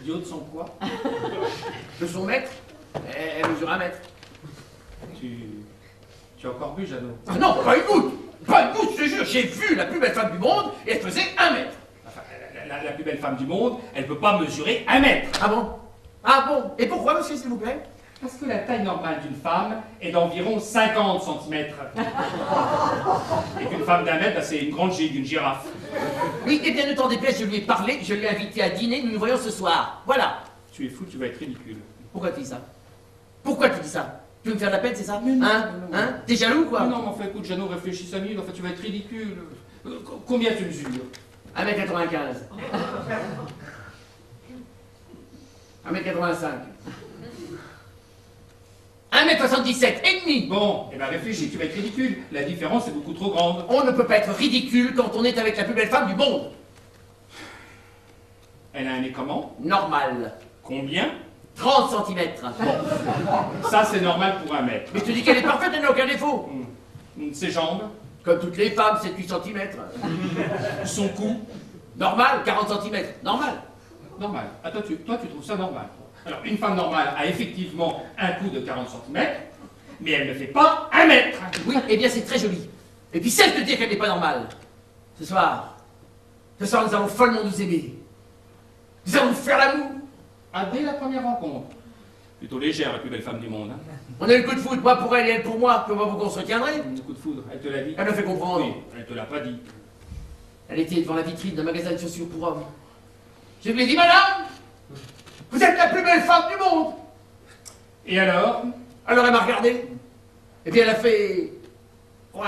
Du haut de son quoi? De son maître, elle mesure 1 mètre. Tu as encore bu, Jeannot? Ah non, pas une goutte, je te jure, j'ai vu la plus belle femme du monde, et elle faisait 1 mètre. Enfin, la plus belle femme du monde, elle peut pas mesurer 1 mètre. Ah bon? Et pourquoi, monsieur, s'il vous plaît? Parce que la taille normale d'une femme est d'environ 50 cm. Et qu'une femme d'1 mètre, bah, c'est une grande gigue, une girafe. Oui, et bien ne t'en déplaise, je lui ai parlé, je l'ai invité à dîner, nous nous voyons ce soir. Voilà. Tu es fou, tu vas être ridicule. Pourquoi tu dis ça? Pourquoi tu dis ça? Tu veux me faire de la peine, c'est ça? Mais non, Hein? T'es jaloux, quoi? Non, mais enfin, écoute, Jeannot, réfléchis 5 minutes, enfin, tu vas être ridicule. Combien tu mesures? 1m95. 1m85. 1m77 et demi. Bon, eh ben réfléchis, tu vas être ridicule. La différence est beaucoup trop grande. On ne peut pas être ridicule quand on est avec la plus belle femme du monde. Elle a un nez comment? Normal. Combien? 30 cm. Bon, ça c'est normal pour 1 mètre. Mais je te dis qu'elle est parfaite, elle n'a aucun défaut. Ses jambes? Comme toutes les femmes, 7-8 cm. Son cou? Normal, 40 cm. Normal. Normal. Ah, toi, tu trouves ça normal? Alors, une femme normale a effectivement un cou de 40 cm, mais elle ne fait pas 1 mètre. Oui, eh bien c'est très joli. Et puis cesse de dire qu'elle n'est pas normale. Ce soir, nous allons follement nous aimer. Nous allons faire l'amour. Ah, dès la première rencontre. Plutôt légère, la plus belle femme du monde. Hein. On a eu le coup de foudre, moi pour elle et elle pour moi. Comment vous qu'on se retiendrait? Le coup de foudre, elle te l'a dit? Elle me fait comprendre. Oui, elle te l'a pas dit. Elle était devant la vitrine d'un magasin de chaussures pour hommes. Je lui ai dit, madame, Vous êtes la plus belle femme du monde. Et alors? Alors elle m'a regardé. Et puis elle a fait... Ouin.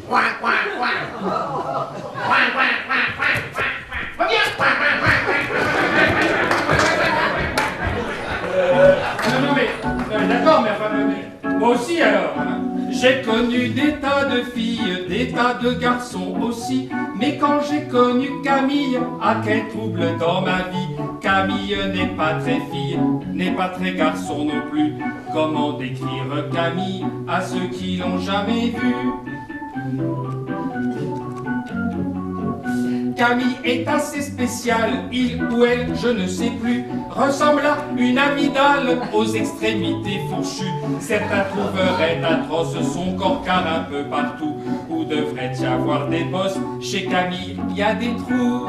Ouin, ouin, ouin. Ouin, ouin, ouin, ouin, ouin. Reviens. Ouin, ouin, ouin, ouin, ouin. Non, mais d'accord, mais enfin, moi aussi alors. Hein. J'ai connu des tas de filles, des tas de garçons aussi. Mais quand j'ai connu Camille, ah quel trouble dans ma vie. Camille n'est pas très fille, n'est pas très garçon non plus. Comment décrire Camille à ceux qui l'ont jamais vue? Camille est assez spéciale, il ou elle, je ne sais plus, ressemble à une amygdale aux extrémités fourchues. Certains trouveraient atroce son corps car un peu partout où devrait y avoir des bosses, chez Camille il y a des trous.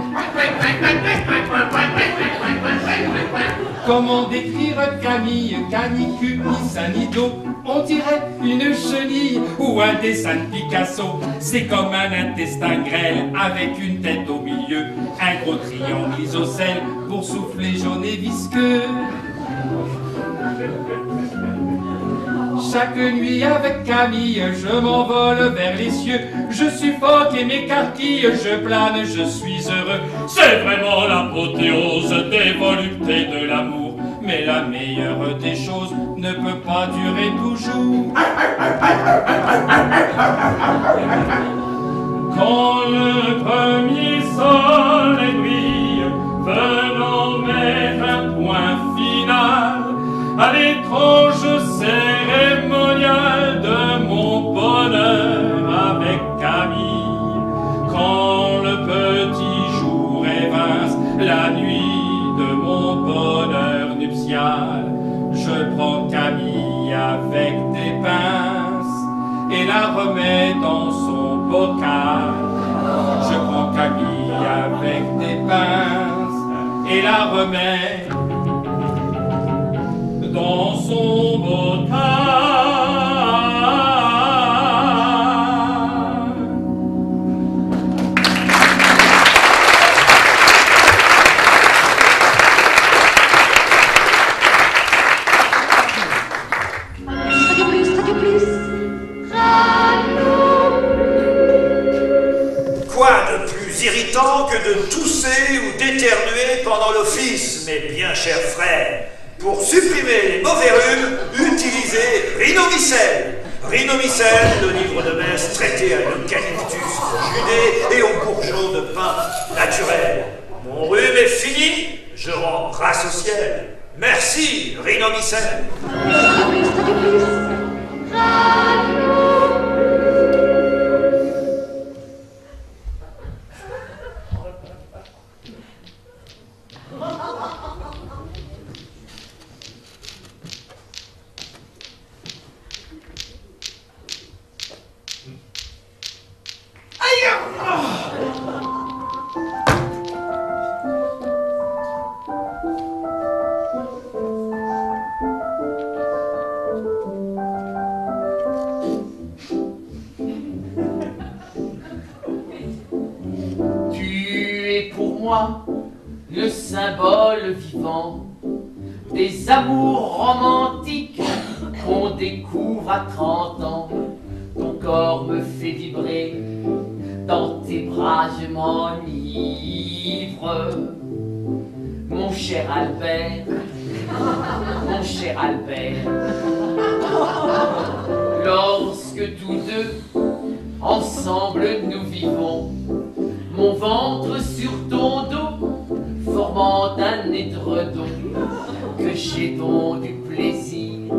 Comment décrire Camille, canicule, ni sein ni dos? On dirait une chenille ou un dessin de Picasso. C'est comme un intestin grêle avec une tête au milieu, un gros triangle isocèle pour souffler jaune et visqueux. Chaque nuit avec Camille, je m'envole vers les cieux. Je suffoque et m'écarquille, je plane, je suis heureux. C'est vraiment l'apothéose des voluptés de l'amour. Mais la meilleure des choses ne peut pas durer toujours. Quand le premier soleil brille, venant mettre un point final à l'étrange cérémonial de mon bonheur avec Camille. Quand le petit jour évince la nuit de mon bonheur nuptial, je prends Camille avec des pinces et la remets dans son bocal. Je prends Camille avec des pinces et la remets dans son bocal. Quoi de plus irritant que de tousser ou d'éternuer pendant l'office, mes bien chers frères? Pour supprimer les mauvais rhumes, utilisez Rhinomycène. Rhinomycène, le livre de messe traité à l'eucalyptus judé et aux bourgeons de pain naturel. Mon rhume est fini, je rends grâce au ciel. Merci, Rhinomycène. Le symbole vivant des amours romantiques qu'on découvre à 30 ans. Ton corps me fait vibrer, dans tes bras je m'enivre. Mon cher Albert, mon cher Albert, lorsque tous deux ensemble nous vivons, mon ventre sur ton dos, formant un édredon, que j'ai donc du plaisir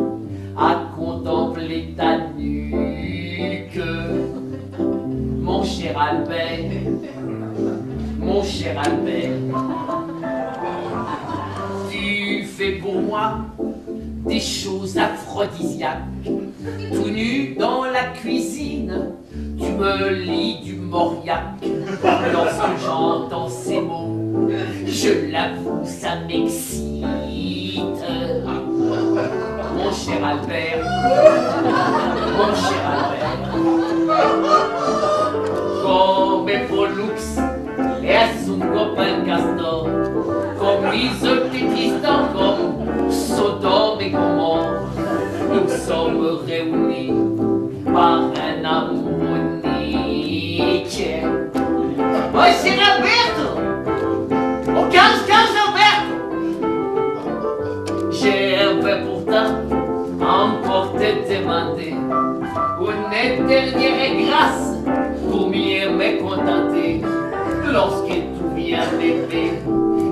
à contempler ta nuque. Mon cher Albert, mon cher Albert, tu fais pour moi des choses aphrodisiaques. Tout nu dans la cuisine, tu me lis du Mauriac. Lorsque j'entends ces mots, je l'avoue, ça m'excite. Mon cher Albert, mon cher Albert, come Pollux et copain Castor, comme Isaac et Tristan, comme Sodome et Gomorrhe, nous sommes réunis par un amour unique. Moi, c'est Roberto! Au 15-15 Roberto! J'ai pourtant encore te demander une dernière grâce pour mieux me contenter. Lorsque tout vient bébé,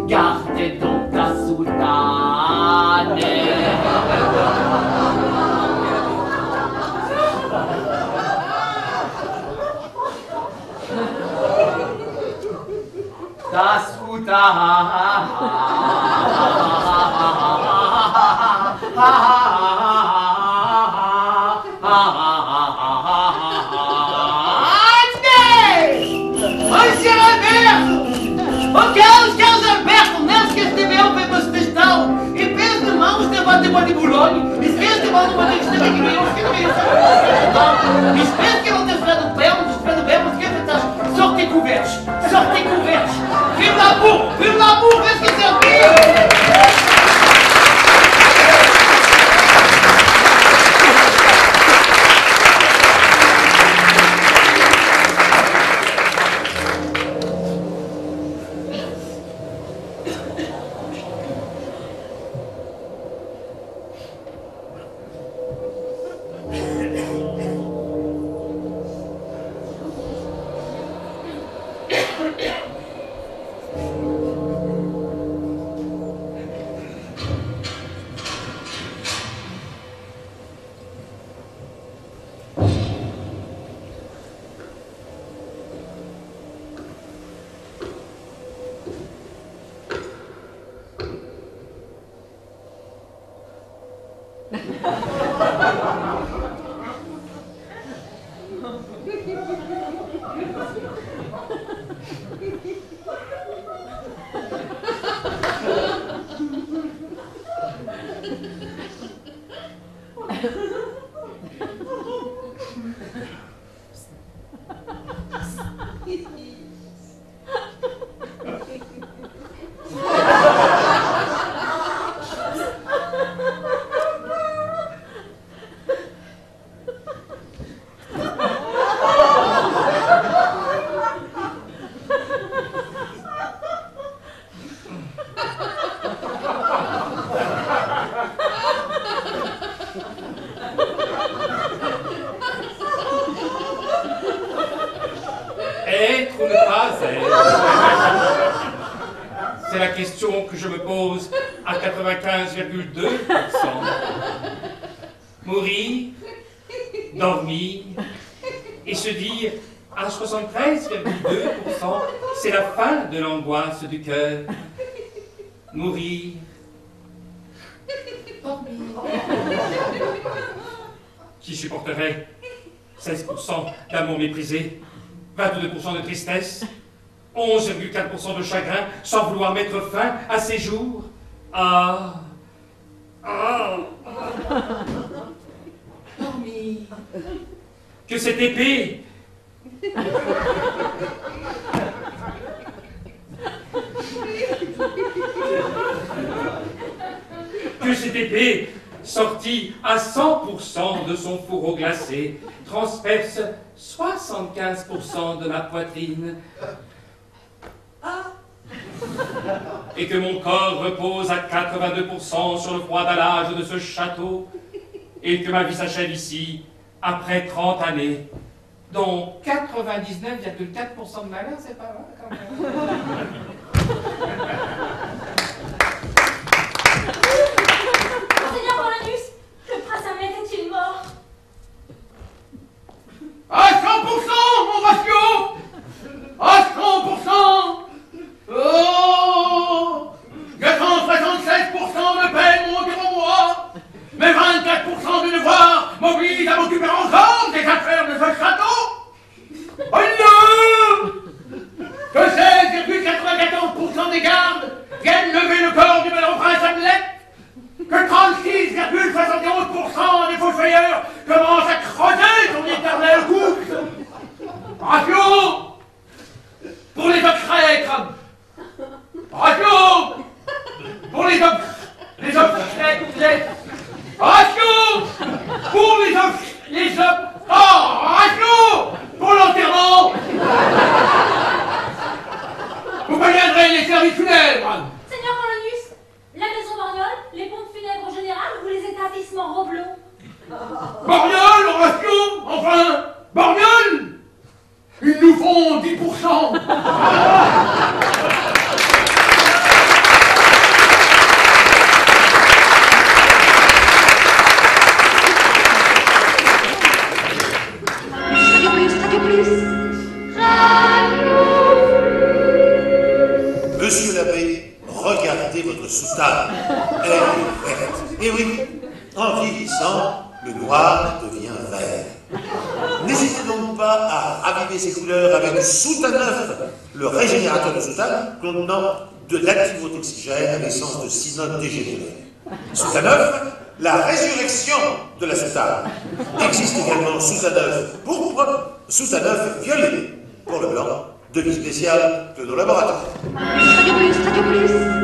garde donc ta soutane. Ta soutane. Monsieur Roberto! O Carlos Alberto, não esquece de ver o Pepas Testal! E pensa de mãos de bater de Boulogne! Esquece de mãos de bater de Estela que veio, esquece que não te faz do pé, esquece de sorte couvertes! Sorte couvertes! Vive l'amour, qu'est-ce que c'est bien! C'est la question que je me pose à 95,2%. Mourir, dormir et se dire à 73,2%, c'est la fin de l'angoisse du cœur. Mourir, dormir. Qui supporterait 16% d'amour méprisé, 22% de tristesse, 11,4% de chagrin, sans vouloir mettre fin à ces jours? Dormir. Que cette épée sortie à 100% de son fourreau glacé, transperce 75% de ma poitrine. Et que mon corps repose à 82% sur le froid dallage de ce château, et que ma vie s'achève ici, après 30 années, dont 99,4% de malheur, c'est pas mal quand même. Monseigneur Polonius, le prince Hamlet est-il mort? À 100%, mon ratio! À 100%! Oh! 276% de peine montent en moi! Mais 24% de devoir m'oblige à m'occuper ensemble des affaires de ce château! Oh non! Que 16,94% des gardes viennent lever le corps du malheureux prince Hamlet! Que 36,71% des fossoyeurs commencent à creuser son éternel couple! Ratio! Pour les autres traîtres, Ratio pour les hommes. Oh, ratio pour l'enterrement. Vous préviendrez les services funèbres. Seigneur Polonius, la maison Borgnole, les pompes funèbres en général ou les établissements Roblot? Borgnole, ratio, enfin, Borgnole. Ils nous font 10%. Monsieur l'abbé, regardez votre soutane. Elle est verte. Et oui, en vieillissant, le noir devient vert. N'hésitez donc pas à raviver ses couleurs avec soutane neuf, le régénérateur de soutane contenant de l'activotoxygène à l'essence de cinote dégénérée. Soutane neuf, la résurrection de la soutane. Existe également soutane neuf pourpre, soutane neuf violet pour le blanc. Devis spécial de nos laboratoires. Radio Plus, Radio Plus.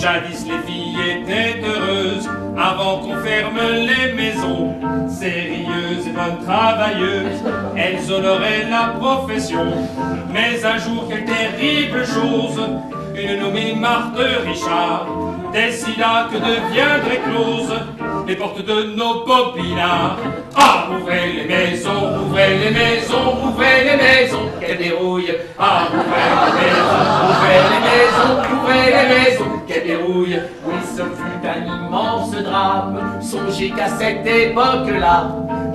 Jadis les filles étaient heureuses avant qu'on ferme les maisons. Sérieuses et bonnes travailleuses, elles honoraient la profession. Mais un jour, quelle terrible chose, une nommée Marthe Richard décida que deviendraient closes les portes de nos bobinards. Ah, ouvrez les maisons, ouvrez les maisons, ouvrez les maisons, qu'elles dérouillent. Ah, ouvrez les maisons, ouvrez les maisons, ouvrez les maisons, qu'elles dérouillent. Oui, ce fut un immense drame, songez qu'à cette époque-là,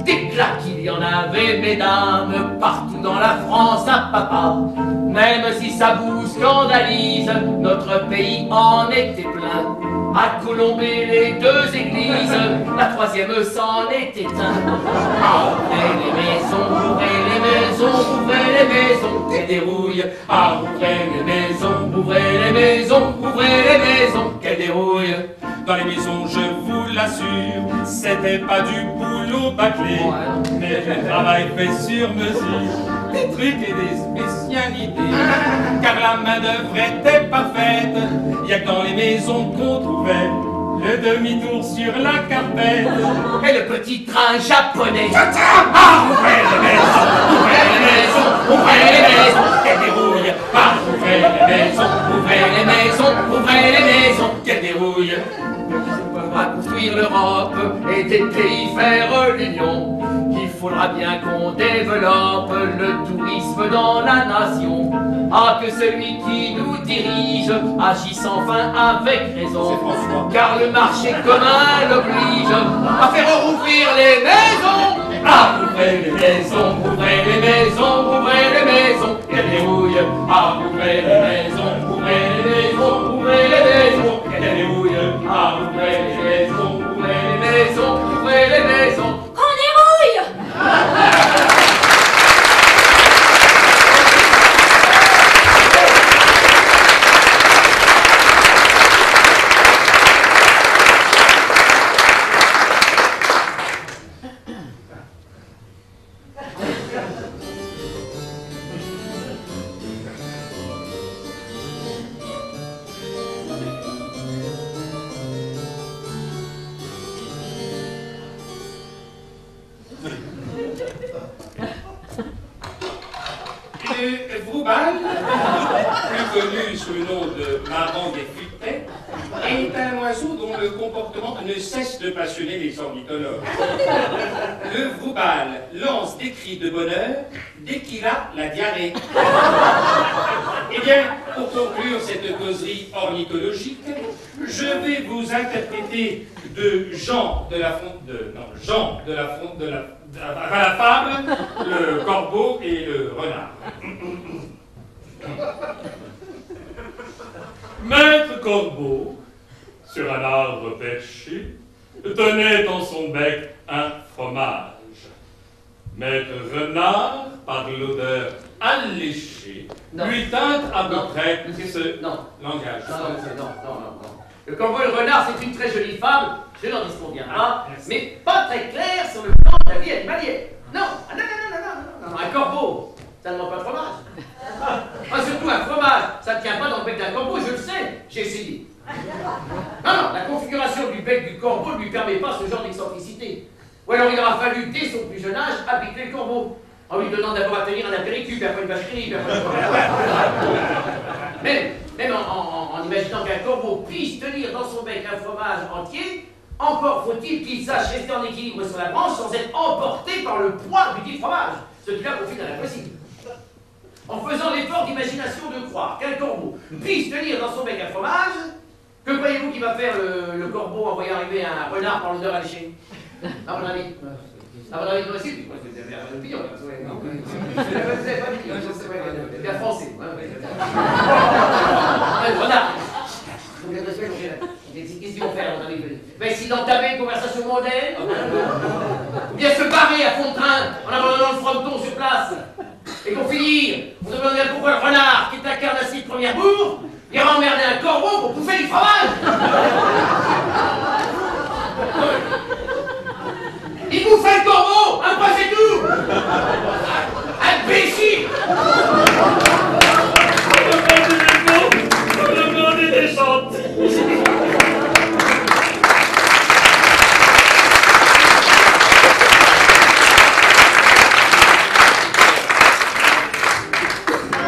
des claques il y en avait, mesdames, partout dans la France à papa. Même si ça vous scandalise, notre pays en était plein. À colomber les deux églises, la troisième s'en est éteinte. Ah, ouvrez les maisons, ouvrez les maisons, ouvrez les maisons, qu'elles dérouillent. Ah, ouvrez les maisons, ouvrez les maisons, ouvrez les maisons, qu'elles dérouillent. Dans les maisons, je vous l'assure, c'était pas du boulot bâclé, mais du travail fait sur mesure, des trucs et des spécialités. Car la main-d'œuvre était parfaite, y'a que dans les maisons qu'on trouvait le demi-tour sur la carpette et le petit train japonais. Ah, ouvrez les maisons, ouvrez les maisons, ouvrez les maisons, qu'elles dérouillent. Ah, ouvrez les maisons, ouvrez les maisons, ouvrez les maisons, qu'elles dérouillent. À construire l'Europe et des pays faire l'Union, il faudra bien qu'on développe le tourisme dans la nation. Ah, que celui qui nous dirige agisse enfin avec raison, car le marché commun l'oblige à faire rouvrir les maisons. Ah, ouvrez les maisons, ouvrez les maisons, ouvrez les maisons, qu'elles dérouillent. Ah, ouvrez les maisons, ouvrez les maisons, ouvrez les maisons, qu'elles dérouillent. Ah, ouvrez les maisons, ouvrez les maisons, ouvrez les maisons. Qu'on dérouille! Le Vroubal, plus connu sous le nom de marrant des futés, est un oiseau dont le comportement ne cesse de passionner les ornithologues. Le Vroubal lance des cris de bonheur dès qu'il a la diarrhée. Eh bien, pour conclure cette causerie ornithologique, je vais vous interpréter de Jean de la fable, le corbeau et le renard. Maître Corbeau, sur un arbre perché, tenait dans son bec un fromage. Maître Renard, par l'odeur alléchée, lui tinte à peu près ce langage. Non. Le corbeau et le renard, c'est une très jolie fable, je n'en disconviens pas, mais pas très claire sur le plan de la vie animalière. Non, un corbeau, ça ne manque pas de fromage. Surtout un fromage, ça ne tient pas dans le bec d'un corbeau, je le sais, j'ai essayé. Non, la configuration du bec du corbeau ne lui permet pas ce genre d'excentricité. Ou alors il aura fallu, dès son plus jeune âge, habituer le corbeau, en lui donnant d'abord à tenir un apéritif, puis après une vacherie, puis après... Même en imaginant qu'un corbeau puisse tenir dans son bec un fromage entier, encore faut-il qu'il sache rester en équilibre sur la branche sans être emporté par le poids du dit fromage, ce qui là confine à l'impossible. En faisant l'effort d'imagination de croire qu'un corbeau puisse tenir dans son bec un fromage, que croyez-vous qu'il va faire le corbeau en voyant arriver un renard par l'odeur alléchée? À mon avis. À mon avis, toi aussi, vous avez un opinion, là. Vous n'avez pas d'opinion, c'est bien français. Renard. Qu'est-ce qu'ils vont faire, à mon avis? Mais s'ils entamaient une conversation mondaine, ou bien se barrer à fond de train en abandonnant le fronton sur place, et qu'on finit, on se demande pourquoi le renard, qui est un carnassier de première bourre, ira emmerder un corbeau pour bouffer du fromage. Il bouffait le corbeau, un pas c'est tout. Imbécile. Le monde est gentil.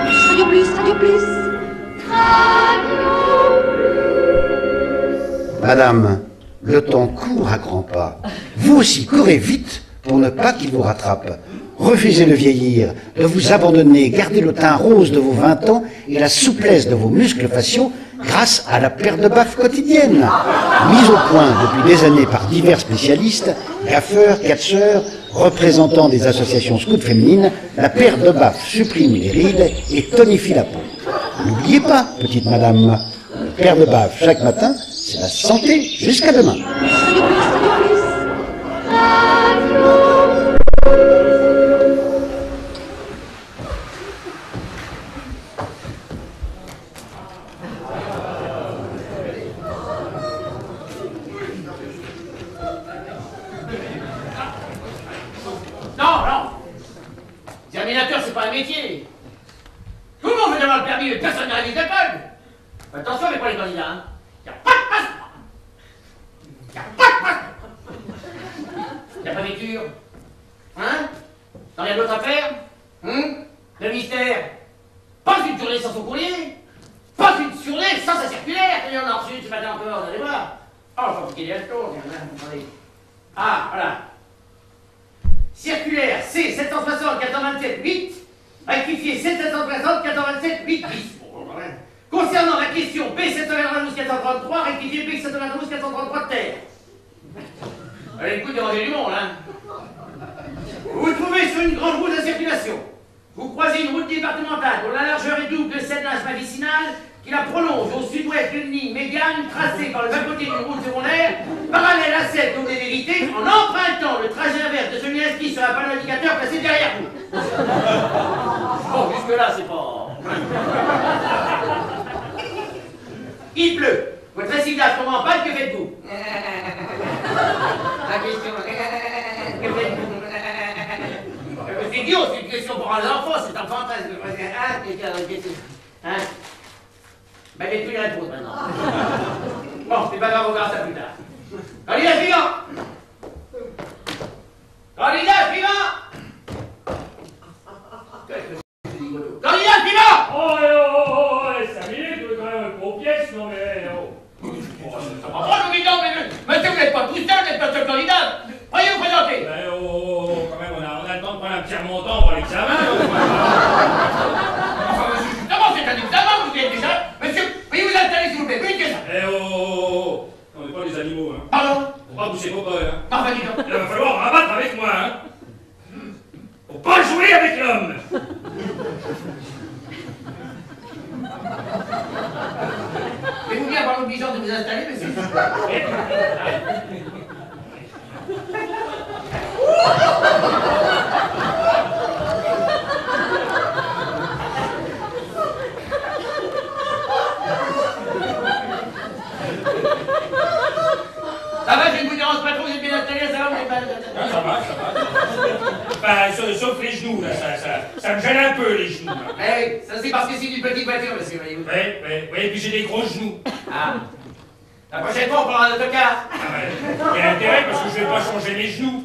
Radio Plus, Radio Plus. Radio Plus. Madame, le temps court à grands pas. Vous aussi, courez vite pour ne pas qu'il vous rattrape. Refusez de vieillir, de vous abandonner, gardez le teint rose de vos 20 ans et la souplesse de vos muscles faciaux grâce à la paire de baffes quotidienne. Mise au point depuis des années par divers spécialistes, gaffeurs, catcheurs, représentants des associations scouts féminines, la paire de baffes supprime les rides et tonifie la peau. N'oubliez pas, petite madame, une paire de baffes chaque matin, c'est la santé jusqu'à demain. Examinateur, c'est pas un métier. Tout le monde veut avoir le permis, mais personne n'arrive à l'école. Attention, mais pour les candidats, hein. Y a pas de passeport. Y a pas de passeport. Y a pas d'écriture. Hein? T'en rien d'autre à faire? Le mystère. Pas une journée sans son courrier. Pas une journée sans sa circulaire. Il y en a reçu ce matin encore, vous allez voir. Oh, faut qu'il y ait le tour. Attendez. Ah, voilà. Circulaire C 760 427 8, rectifié C 760 427 8 bis. Concernant la question B 792 433, rectifié B 792 433 terre. Allez, écoute, dérangez du monde, hein. Vous vous trouvez sur une grande route de circulation. Vous croisez une route départementale dont la largeur est double de cette nage vicinale qui la prolonge au sud-ouest d'une ligne médiane tracée par le bas-côté d'une route secondaire, parallèle à celle que vous venez d'éviter, en empruntant le trajet inverse de celui inscrit sur un panneau indicateur placé derrière vous. Bon, jusque-là, c'est pas... Il pleut. Votre récyclage tombe en panne, que faites-vous? La question... Que faites-vous? C'est idiot, c'est une question pour un enfant, c'est un fantasme. Hein? Ben, j'ai plus les réponses maintenant. Bon, c'est pas grave, on verra ça plus tard. Candidat suivant! Candidat suivant! Candidat suivant! Oh, 5 minutes, vous avez quand même un gros pièce, non mais... Oh, ça va pas, le bidon, mais monsieur, vous n'êtes pas tout seul, vous n'êtes pas seul candidat. Veuillez vous présenter. Ben, quand même, on a le temps de prendre un petit remontant pour l'examen. Enfin, monsieur, justement, c'est un examen, vous êtes déjà... Monsieur, veuillez vous installer, s'il vous plaît, veuillez que ça. On n'est pas des animaux, hein. Pardon? Faut pas boucher vos bols, hein. Enfin, dis donc. Il va falloir rabattre avec moi, hein. Faut pas jouer avec l'homme. Pouvez-vous bien avoir l'obligeance de vous installer, monsieur? Ça va, je ne vous dérange pas trop, vous êtes bien installé, ça va, vous n'êtes pas... Ça va. Enfin, sauf les genoux, là, ça me gêne un peu, les genoux, là. Oui, ça c'est parce que c'est une petite voiture, monsieur, voyez-vous. Oui, et puis j'ai des gros genoux. Ah. La prochaine fois, on prendra un autocar. Ah ouais. Il y a intérêt parce que je vais pas changer mes genoux.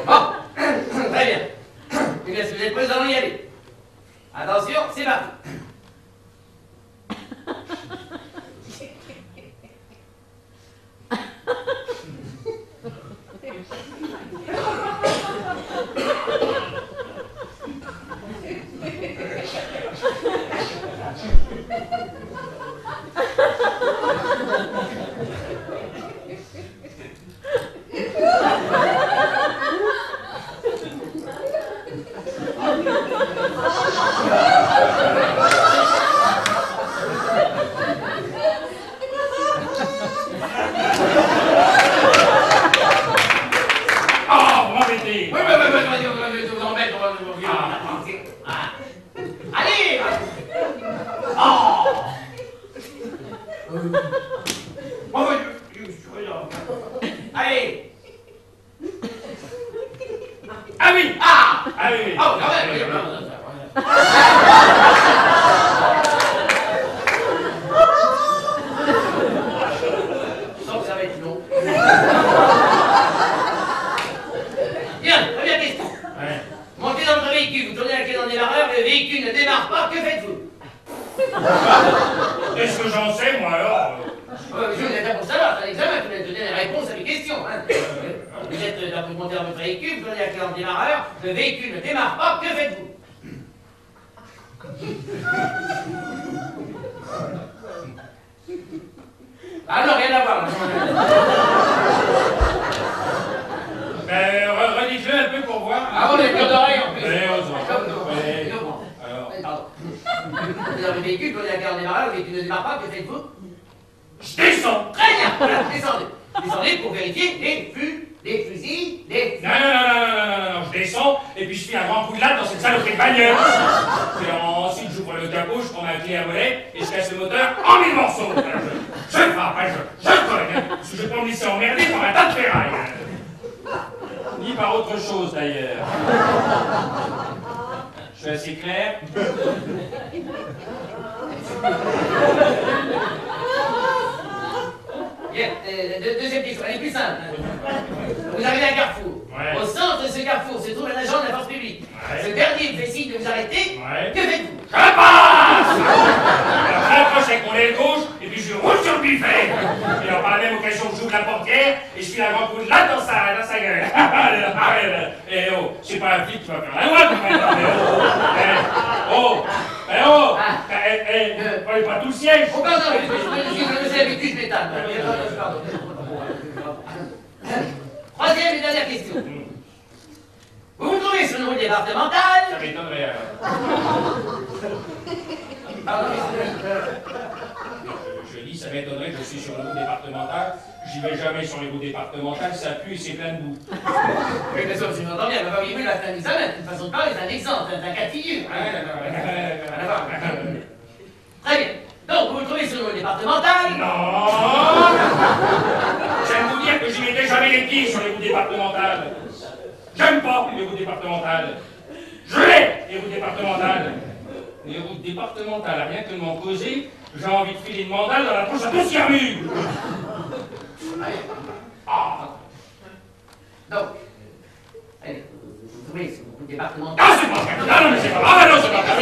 Bon, très bien. Eh bien, si vous êtes prêts, nous allons y aller. Attention, c'est parti. Allez! Oh! Allez! Ah oui! Ah! Ah oui! Oh, quand même! Je sens que ça va être long. Bien, première question. Ouais. Montez dans votre véhicule, vous tournez la clé dans le démarreur, le véhicule ne démarre pas, que faites-vous? Qu'est-ce que j'en sais, montez dans votre véhicule, vous donnez la clé en démarreur, le véhicule ne démarre pas, que faites-vous? Ah non, rien à voir. Redites-le un peu pour voir. Ah, on est plus d'oreilles en plus. Alors. Pardon. Vous avez le véhicule, vous donnez la clé en démarreur, le véhicule ne démarre pas, que faites-vous? Je descends. Très bien, voilà, descendez. Descendez pour vérifier les fusils, les... Non, je descends et puis je fais un grand coup de latte dans cette saloperie de bagnole. Et ensuite j'ouvre le capot, je prends ma clé à mollet et je casse le moteur en 1000 morceaux. Je frappe, je cogne, parce que je vais pas me laisser emmerder par un tas de ferraille. Ni par autre chose d'ailleurs. Je suis assez clair. Bien, deuxième question, elle est plus simple. Vous arrivez à un carrefour. Ouais. Au centre de ce carrefour se trouve un agent de la force publique. Ouais. Ce dernier fait signe de vous arrêter. Ouais. Que faites-vous? Je passe. Alors j'approche avec mon aile gauche et puis je roule sur le buffet. Et alors par la même occasion j'ouvre la portière et je file un grand coup de latte dans sa gueule. Et oh, c'est pas un flic qui va faire la loi quand même. Prenez pas tout le siège. Oh pardon, je me suis habitué, je m'étale. Pardon. Troisième et dernière question. Vous vous trouvez sur une route départementale? Ça m'étonnerait alors. Pardon, je dis, ça m'étonnerait, je suis sur une route départementale. J'y vais jamais sur les routes départementales, ça pue et c'est plein de boue. Oui, mais sauf si j'entends bien, mais vous avez vu la fin d'examen, une façon de parler, c'est un exemple, c'est un cas de figure. Très bien. Donc, vous vous trouvez sur une route départementale? Non. J'aime vous dire que j'y mettais jamais les pieds sur les routes départementales. J'aime pas les routes départementales. Je hais les routes départementales. Les routes départementales, rien que de m'en causer, j'ai envie de filer une mandale dans la poche à tout Siermu. Ah. Donc, allez, vous trouvez sur une route départementale? Ah, c'est pas vrai. Non, mais c'est pas vrai. Ah, non, c'est pas vrai.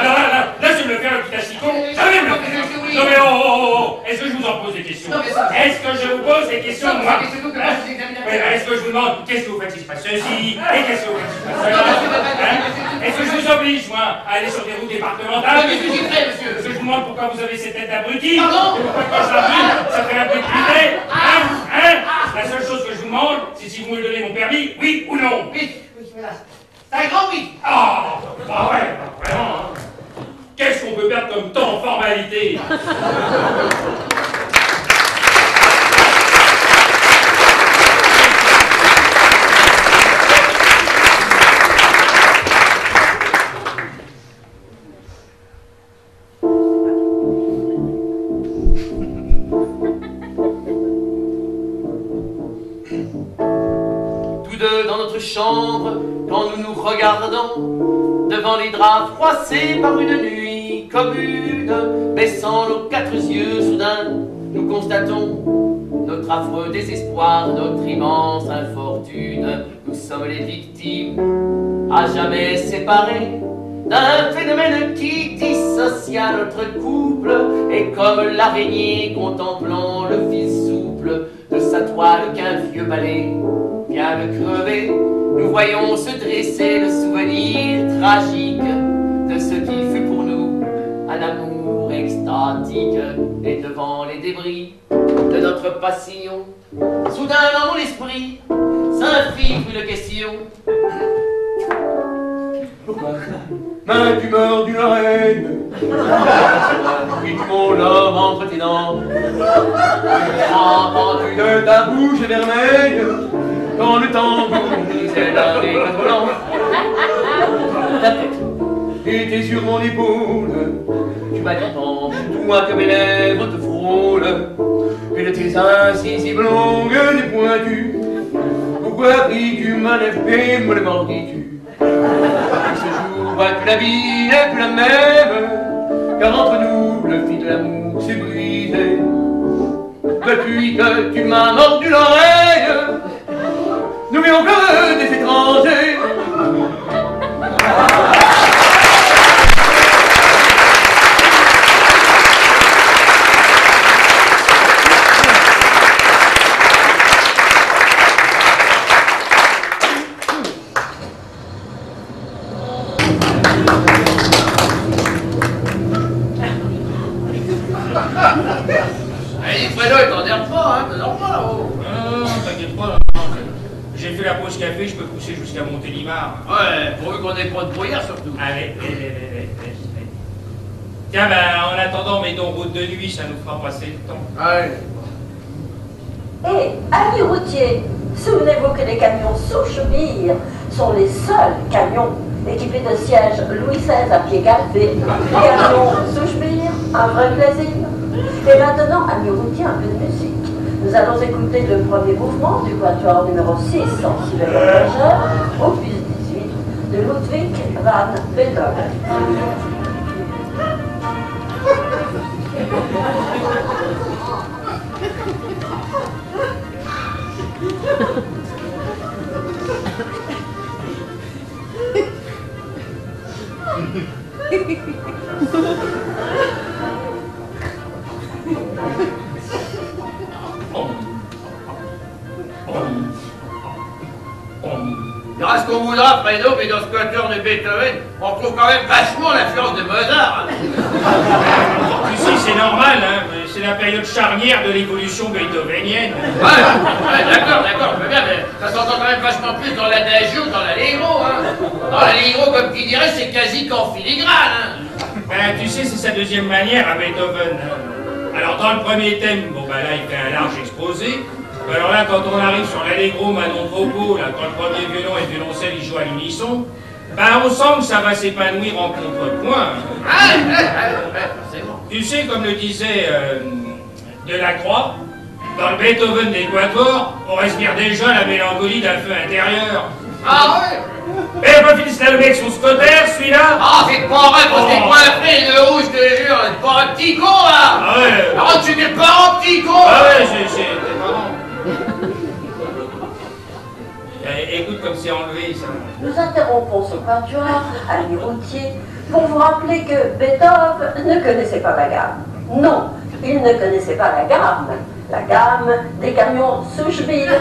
Alors là, je vais me faire un petit assicot. Jamais me le faire. Non, mais oh. Est-ce que je vous en pose des questions? Est-ce que je vous pose des questions, moi? Est-ce que je vous demande qu'est-ce que vous faites si je passe ceci? Et qu'est-ce que vous faites si je passe cela? Est-ce que je vous oblige, moi, à aller sur des routes départementales? Mais je suis prêt, monsieur. Est-ce que je vous demande pourquoi vous avez cette tête d'abruti? Pardon? Pourquoi quand je la brûle, ça fait un bruit de putain? La seule chose que je vous demande, c'est si vous me donnez mon permis, oui ou non? Oui, voilà. C'est un grand oui. Ah, bah ouais, vraiment. Hein. Qu'est-ce qu'on peut perdre comme temps en formalité? Dans notre chambre, quand nous nous regardons, devant les draps froissés par une nuit commune, baissant nos quatre yeux soudain, nous constatons notre affreux désespoir, notre immense infortune. Nous sommes les victimes, à jamais séparées, d'un phénomène qui dissocia notre couple, et comme l'araignée contemplant le fil souple de sa toile qu'un vieux balai vient de crever, nous voyons se dresser le souvenir tragique de ce qui fut pour nous un amour extatique. Et devant les débris de notre passion, soudain dans mon esprit s'infiltre une question. M'as-tu mordu l'oreille? Puis tu mon homme entre tes dents. Entends-tu de ta bouche vermeille quand le tambour brisait l'un des quatre blancs? Ta tête était sur mon épaule. Tu m'as dit penche toi que mes lèvres te frôlent. Et de tes incisives longues et pointues, pourquoi pris-tu ma lèvre et me le mordis-tu? Ce jour, vois-tu, la vie n'est plus la même, car entre nous, le fil de l'amour s'est brisé. Depuis que tu m'as mordu l'oreille, nous vivons que des étrangers. t'emmerde pas, hein, t'emmerde pas là-haut. Non, t'inquiète pas, non. J'ai fait la pause café, je peux pousser jusqu'à Montélimar. Ouais, pourvu qu'on ait pas de brouillard surtout. Allez. Tiens, ben, en attendant, mettons route de nuit, ça nous fera passer le temps. Ouais. Amis routiers, souvenez-vous que les camions Soucheville sont les seuls camions équipés de sièges Louis XVI à pied galvé. Camions Soucheville, un vrai plaisir. Et maintenant, amis routiers, un peu de musique. Nous allons écouter le premier mouvement du quatuor numéro 6 en si bémol majeur, opus 18, de Ludwig van Beethoven. Il reste qu'on voudra, Fredo, mais dans ce quatuor de Beethoven, on trouve quand même vachement l'influence de Mozart. Hein. Ici, c'est normal, hein. C'est la période charnière de l'évolution beethovenienne. Ouais, d'accord, je veux bien, mais ça s'entend quand même vachement plus dans l'adagio, dans l'allegro. Hein. Dans l'allegro, comme qui dirait, c'est quasi qu'en filigrane. Hein. Ben, tu sais, c'est sa deuxième manière à Beethoven. Alors, dans le premier thème, bon, ben là, il fait un large exposé. Alors là, quand on arrive sur l'allegro Manon de Vogo, là, quand le premier violon et le violoncelle ils jouent à l'unisson, ben on sent que ça va s'épanouir en contrepoint. Tu sais, comme le disait Delacroix, dans le Beethoven des quatuors, on respire déjà la mélancolie d'un feu intérieur. Ah ouais. Et pas fini de avec son scotter, celui-là. Ah, c'est pas vrai, parce que c'est pas après le rouge, je te jure, c'est pas un petit con, là. Ah ouais. Alors, tu n'es pas un petit con. Ah ouais, c'est marrant. Écoute comme c'est enlevé, ça. Nous interrompons ce quatuor, amis routiers, pour vous rappeler que Beethoven ne connaissait pas la gamme. Non, il ne connaissait pas la gamme. La gamme des camions Soucheville.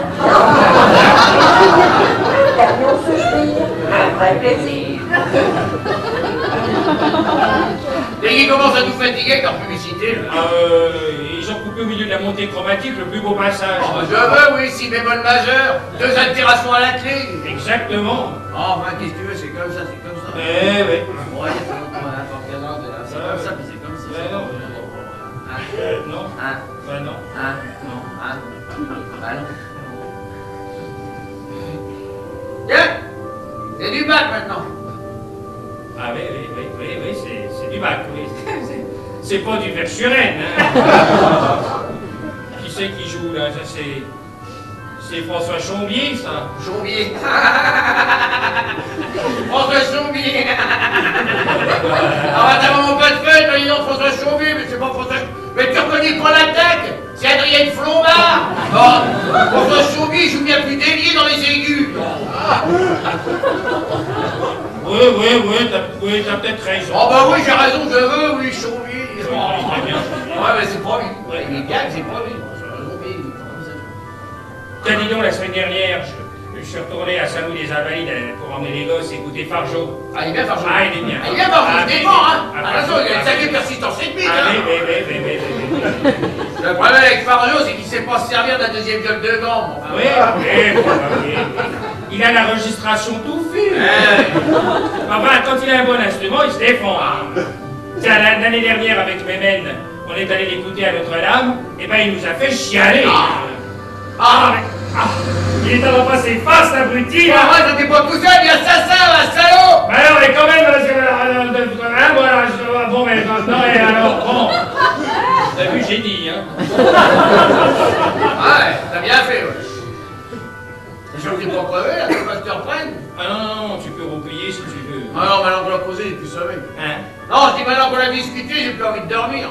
Camions Soucheville, un vrai plaisir. Et qui commence à nous fatiguer comme publicité. Ils ont coupé au milieu de la montée chromatique le plus beau passage. Oh, je veux, oui, si bémol majeur, 2 altérations à la clé. Exactement. Oh, ben, qu'est-ce que tu veux, c'est comme ça, c'est comme ça. Eh oui. Ouais, c'est comme ça, puis c'est comme ça. Non. Non. Ben non. Non. Tiens, c'est du bac maintenant. Ah oui, c'est du bac, oui. C'est pas du Verschuren, hein. Qui c'est qui joue, là? Ça, c'est François Chombier, ça. Chombier. François Chombier. Ah, t'as vraiment pas de fête, mais dis donc, François Chombier, mais c'est pas François... Mais tu reconnais pas l'attaque? C'est Adrienne Flombard. Oh, François Chombier joue bien plus délié dans les aigus. Oui, t'as peut-être raison. Oh bah oui, j'ai raison, je veux, oui, Chombier. Ouais, mais c'est pas lui. Ouais, il est bien, c'est pas lui. Tiens, dis donc, la semaine dernière, je suis retourné à Saint-Louis des Invalides pour emmener les gosses écouter Fargeau. Ah, il est bien Fargeau. Ah, il est bien. Il est bien Fargeau, je défends, hein. Attention, il a une sacrée persistance rythmique, hein. Le problème avec Fargeau, c'est qu'il sait pas se servir d'un deuxième viol de gamme. Oui. Il a l'enregistration tout fait. Enfin, quand il a un bon instrument, il se défend. Tiens, l'année dernière, avec Mémène, on est allé l'écouter à Notre-Dame, et ben il nous a fait chialer. Il est en passer face, l'abruti, là. Ah, ouais, t'es pas tout seul, il y a assassin, là, salaud. Mais non, mais quand même, bon, mais maintenant, et alors, bon. T'as vu, j'ai dit, hein. Ouais, t'as bien fait, ouais. Je ne pas crever, là, faut pas que tu reprennes. Ah non, tu peux replier si tu veux. Ah non, maintenant qu'on l'a posé, j'ai plus sommeil. Hein? Non, je dis maintenant qu'on l'a discuté, j'ai plus envie de dormir.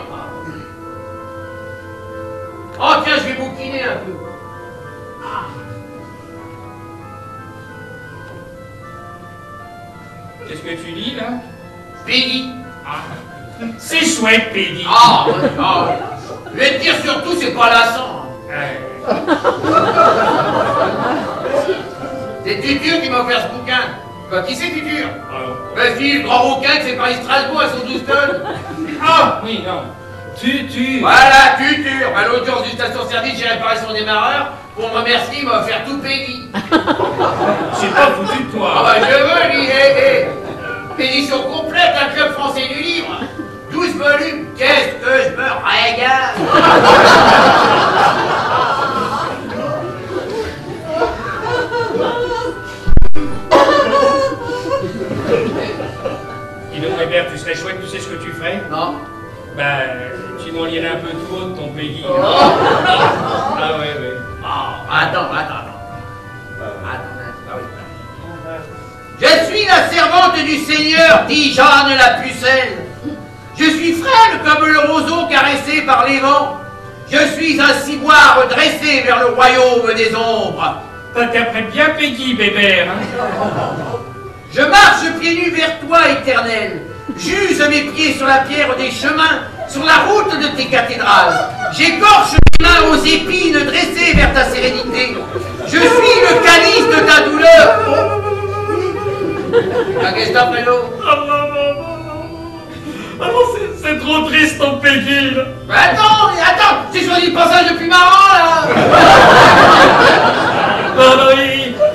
Oh tiens, je vais bouquiner un peu. Qu'est-ce que tu dis, là? Peggy. C'est chouette, Peggy. Je vais te dire surtout, c'est pas lassant. C'est Tutur qui m'a offert ce bouquin. Quoi, qui c'est Tutur? Vas-y, le grand bouquin que c'est Paris-Strasbourg à son 12 tonnes. Ah, oui, non. Tutu. Voilà, Tutu. Enfin, l'autre jour, du station-service, j'ai réparé son démarreur. Pour me remercier, il m'a offert tout Peggy. J'ai pas foutu de toi. Ah bah, je veux, lui, édition complète, un club français du livre. 12 volumes. Qu'est-ce que je me régale. Dis donc, Hébert, tu serais chouette, tu sais ce que tu ferais? Non. Bah, tu m'en lirais un peu tout haut de ton pays. Oh. Ah ouais, ouais. Oh, attends. Je suis la servante du Seigneur, dit Jeanne la pucelle. Je suis frêle comme le roseau caressé par les vents. Je suis un ciboire dressé vers le royaume des ombres. T'interprètes bien Peggy, Bébert. Hein? Je marche pieds nus vers toi, éternel. J'use mes pieds sur la pierre des chemins, sur la route de tes cathédrales. J'écorche mes mains aux épines dressées vers ta sérénité. Je suis le calice de ta douleur. Qu'est-ce que t'as, Prélo? Ah non, c'est trop triste ton Peggy, là. Mais attends, j'ai choisi le passage le plus marrant, là. Non,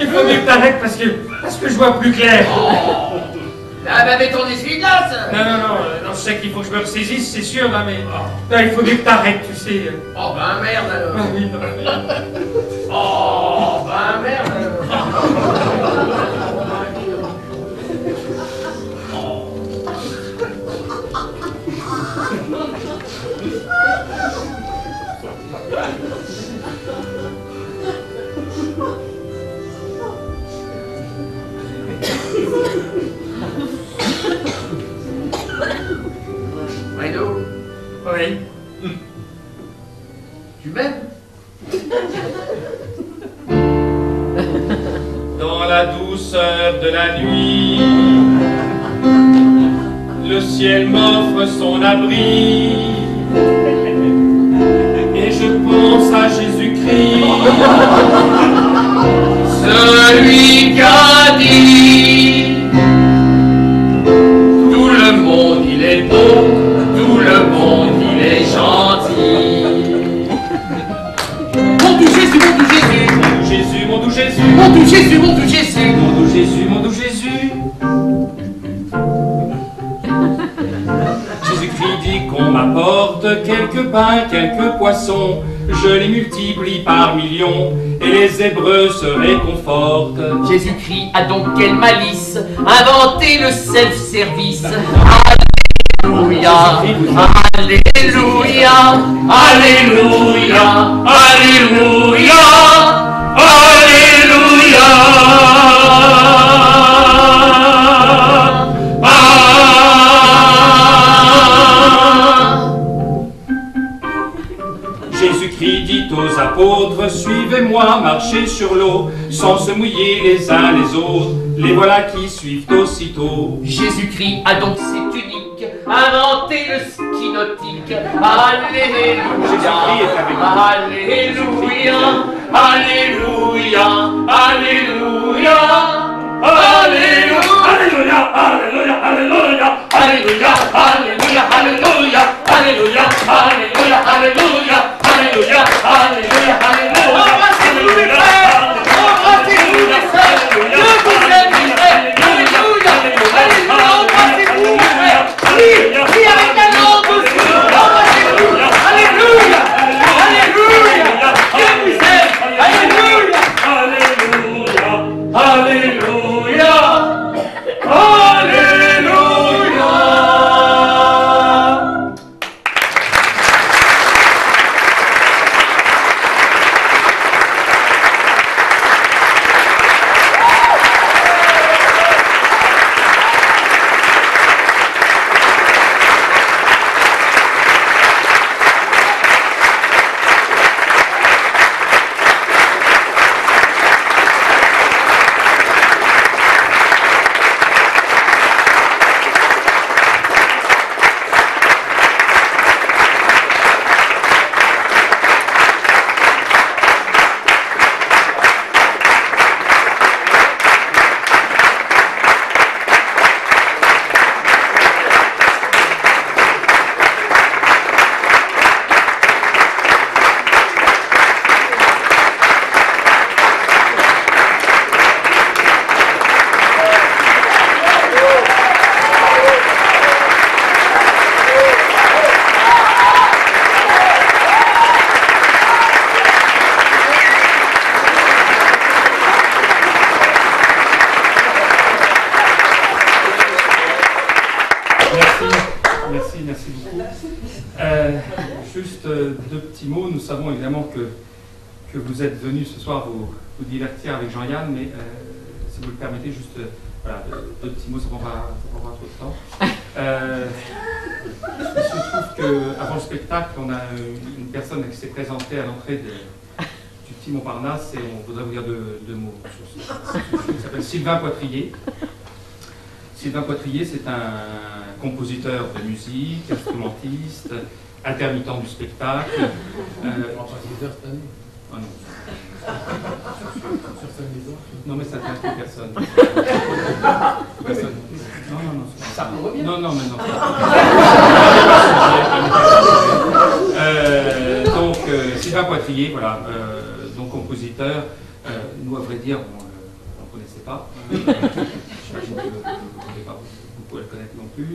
il faut mieux que t'arrêtes parce que je vois plus clair. Ah bah mets ton essuie-glace. Non, je sais qu'il faut que je me ressaisisse, c'est sûr, là, mais non, il faut mieux que t'arrêtes, tu sais. Oh ben merde alors. Ah oui, non. Oh ben merde alors. Reno? Oui. Tu m'aimes? Dans la douceur de la nuit, le ciel m'offre son abri, et je pense à Jésus-Christ, celui qui a dit tout le monde il est beau, tout le monde il est gentil. Mon doux Jésus, mon doux Jésus, mon doux Jésus, mon doux Jésus, mon doux Jésus, mon doux Jésus, mon doux Jésus, mon doux Jésus. Jésus-Christ dit qu'on m'apporte quelques pains, quelques poissons, je les multiplie par millions, et les Hébreux se réconfortent. Jésus-Christ a donc quelle malice inventé le self-service. Alléluia, Alléluia, Alléluia, Alléluia, Alléluia. Jésus-Christ dit aux apôtres, suivez-moi, marchez sur l'eau, sans se mouiller les uns les autres, les voilà qui suivent aussitôt. Jésus-Christ a donc cette unique inventé le ski nautique. Alléluia, Jésus-Christ est avec nous. Alléluia, Alléluia, Alléluia, Alléluia, Alléluia, Alléluia, Alléluia, Alléluia, Alléluia, Alléluia, Alléluia, Alléluia, Alléluia, Alléluia, Alléluia, Alléluia. Embrassez-vous mes frères, embrassez-vous mes frères, je vous aime mes frères, Alléluia, Alléluia, embrassez-vous mes frères, oui, avec la langue aussi, embrassez-vous, Alléluia, Alléluia, Dieu vous aime, Alléluia, Alléluia, Alléluia, Alléluia. deux petits mots. Nous savons évidemment que vous êtes venus ce soir vous divertir avec Jean-Yann, mais si vous le permettez, juste voilà, deux petits mots, ça ne prend pas trop de temps. Il se trouve qu'avant le spectacle, on a une personne qui s'est présentée à l'entrée du petit Montparnasse et on voudrait vous dire deux mots sur ce. Il s'appelle Sylvain Poitrier. Sylvain Poitrier, c'est un compositeur de musique, instrumentiste, intermittent du spectacle. Compositeur cette année. Ah non. Sur scène des autres. Non, mais ça n'intéresse personne. Personne. Non. Ça revient. Non, mais non. Donc, Sylvain Poitrier, voilà, donc compositeur. Nous, à vrai dire, on ne le connaissait pas. J'imagine que vous ne pouvez le connaître non plus.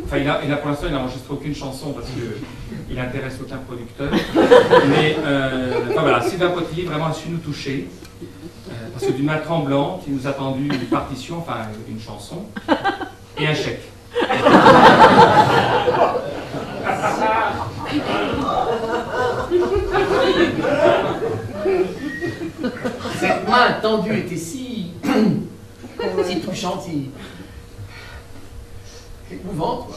Enfin, pour l'instant, il n'a enregistré aucune chanson parce qu'il n'intéresse aucun producteur. Mais enfin, voilà, Sylvain Poitrier vraiment a su nous toucher. Parce que d'une main tremblante, il nous a tendu une partition, enfin une chanson, et un chèque. Cette main tendue était si touchante, si émouvante.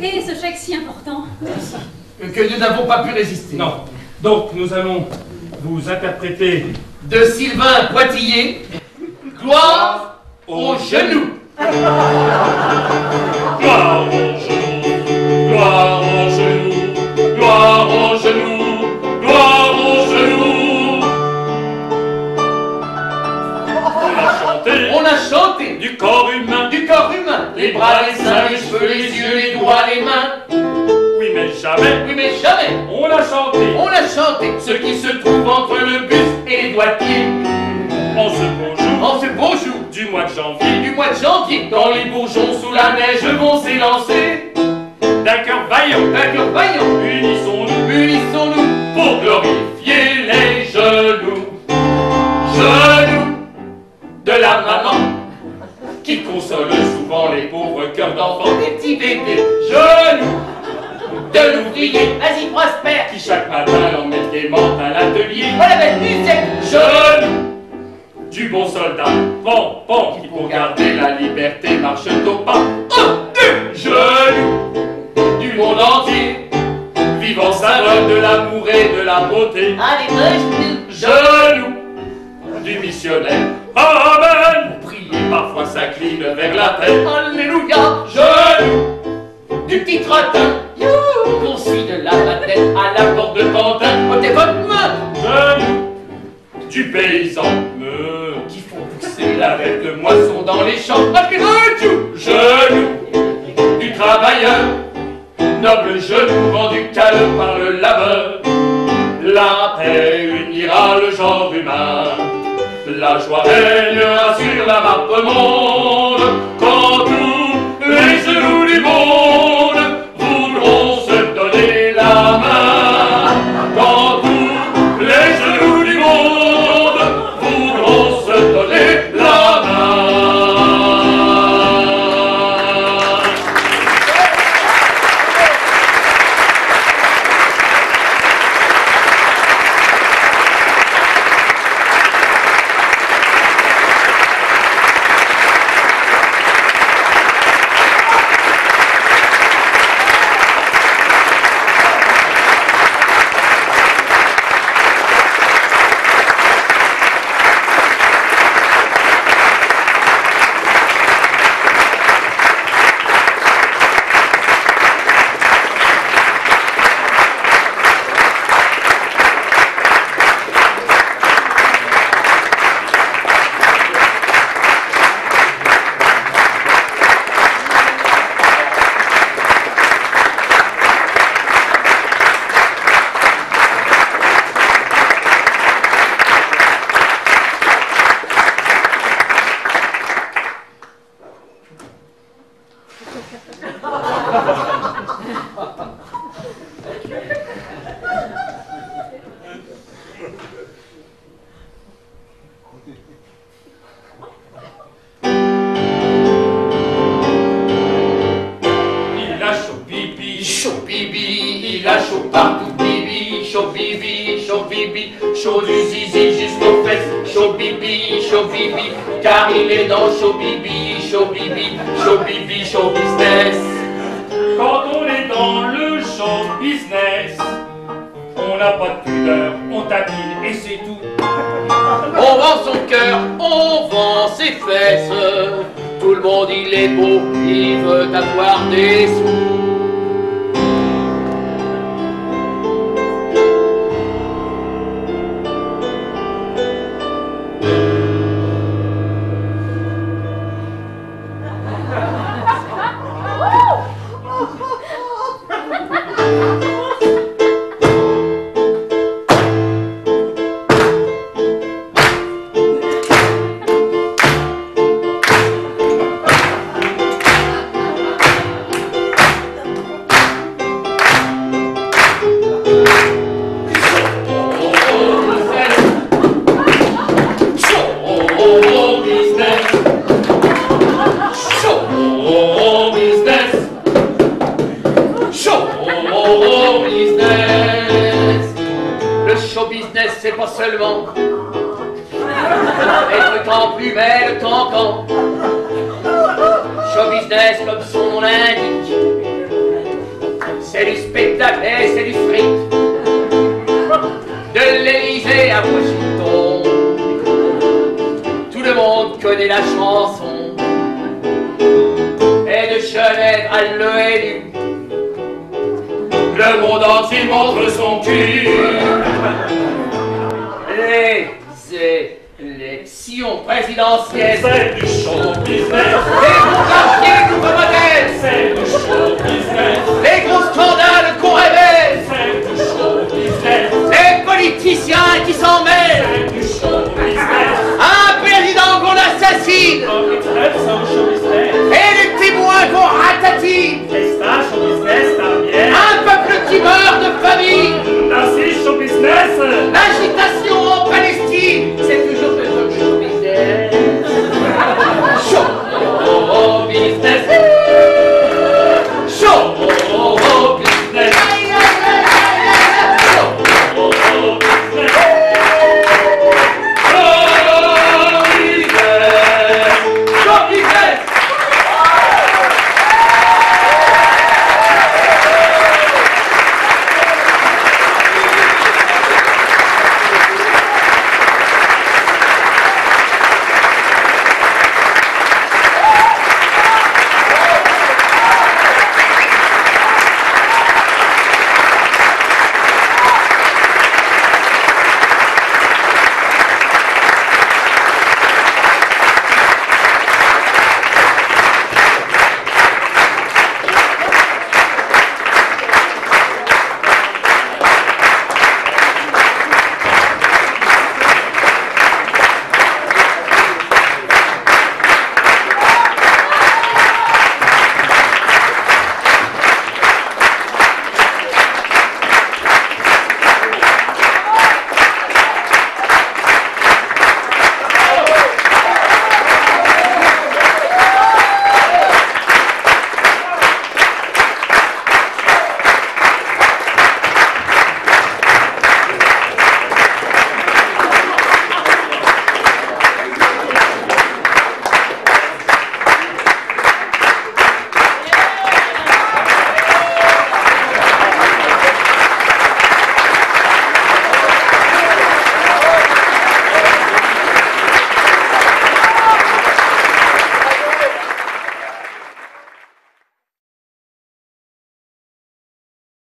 Et ce chèque si important. Que nous n'avons pas pu résister. Non. Donc nous allons vous interpréter de Sylvain Poitrier, Gloire aux genoux. Gloire aux genoux, gloire aux genoux, gloire aux genoux, gloire aux genoux. On a chanté du corps humain, les bras, les seins, les cheveux, les yeux, les doigts, les mains. Oui mais jamais, on a chanté ce qui se trouve entre le buste et les doigtiers. En ce beau jour, du mois de janvier, dans les bourgeons sous la neige vont s'élancer. D'un cœur vaillant, unissons-nous pour glorifier les genoux de la maman qui console souvent les pauvres cœurs d'enfants, des petits bébés. Genoux de l'ouvrier, vas-y prospère, qui chaque matin l'emmène gaiement à l'atelier. Voilà belle musique. Genoux du bon soldat, pan, qui pour garder la liberté marche au pas. Genoux du monde entier, vivant symbole de l'amour et de la beauté. Allez, genoux du missionnaire, amen. Pour prier, parfois s'incline vers la terre. Alléluia. Genoux du petit trottin, qu'on suit de la madeleine à la porte de Pantin. Ôtez votre main. Genoux du paysan, qui font pousser la verte moisson dans les champs. Genoux du travailleur, noble genou rendu calme par le labeur. La paix unira le genre humain, la joie régnera sur la map monde, quand tous les genoux du monde voudront se donner la main, quand tous les genoux du monde voudront se donner la main. bibi, chaud du zizi jusqu'aux fesses, chaud bibi, car il est dans chaud bibi, chaud business. Quand on est dans le show business, on n'a pas de pudeur, on tapine et c'est tout. On vend son cœur, on vend ses fesses. Tout le monde il est beau, il veut avoir des sous. C'est pas seulement être temps plus belle, temps quand. Show business, comme son nom l'indique, c'est du spectacle et c'est du fric. De l'Élysée à Washington, tout le monde connaît la chanson. Et de Genève à l'ONU, le monde entier montre son cul. Les élections présidentielles, c'est du show business. Et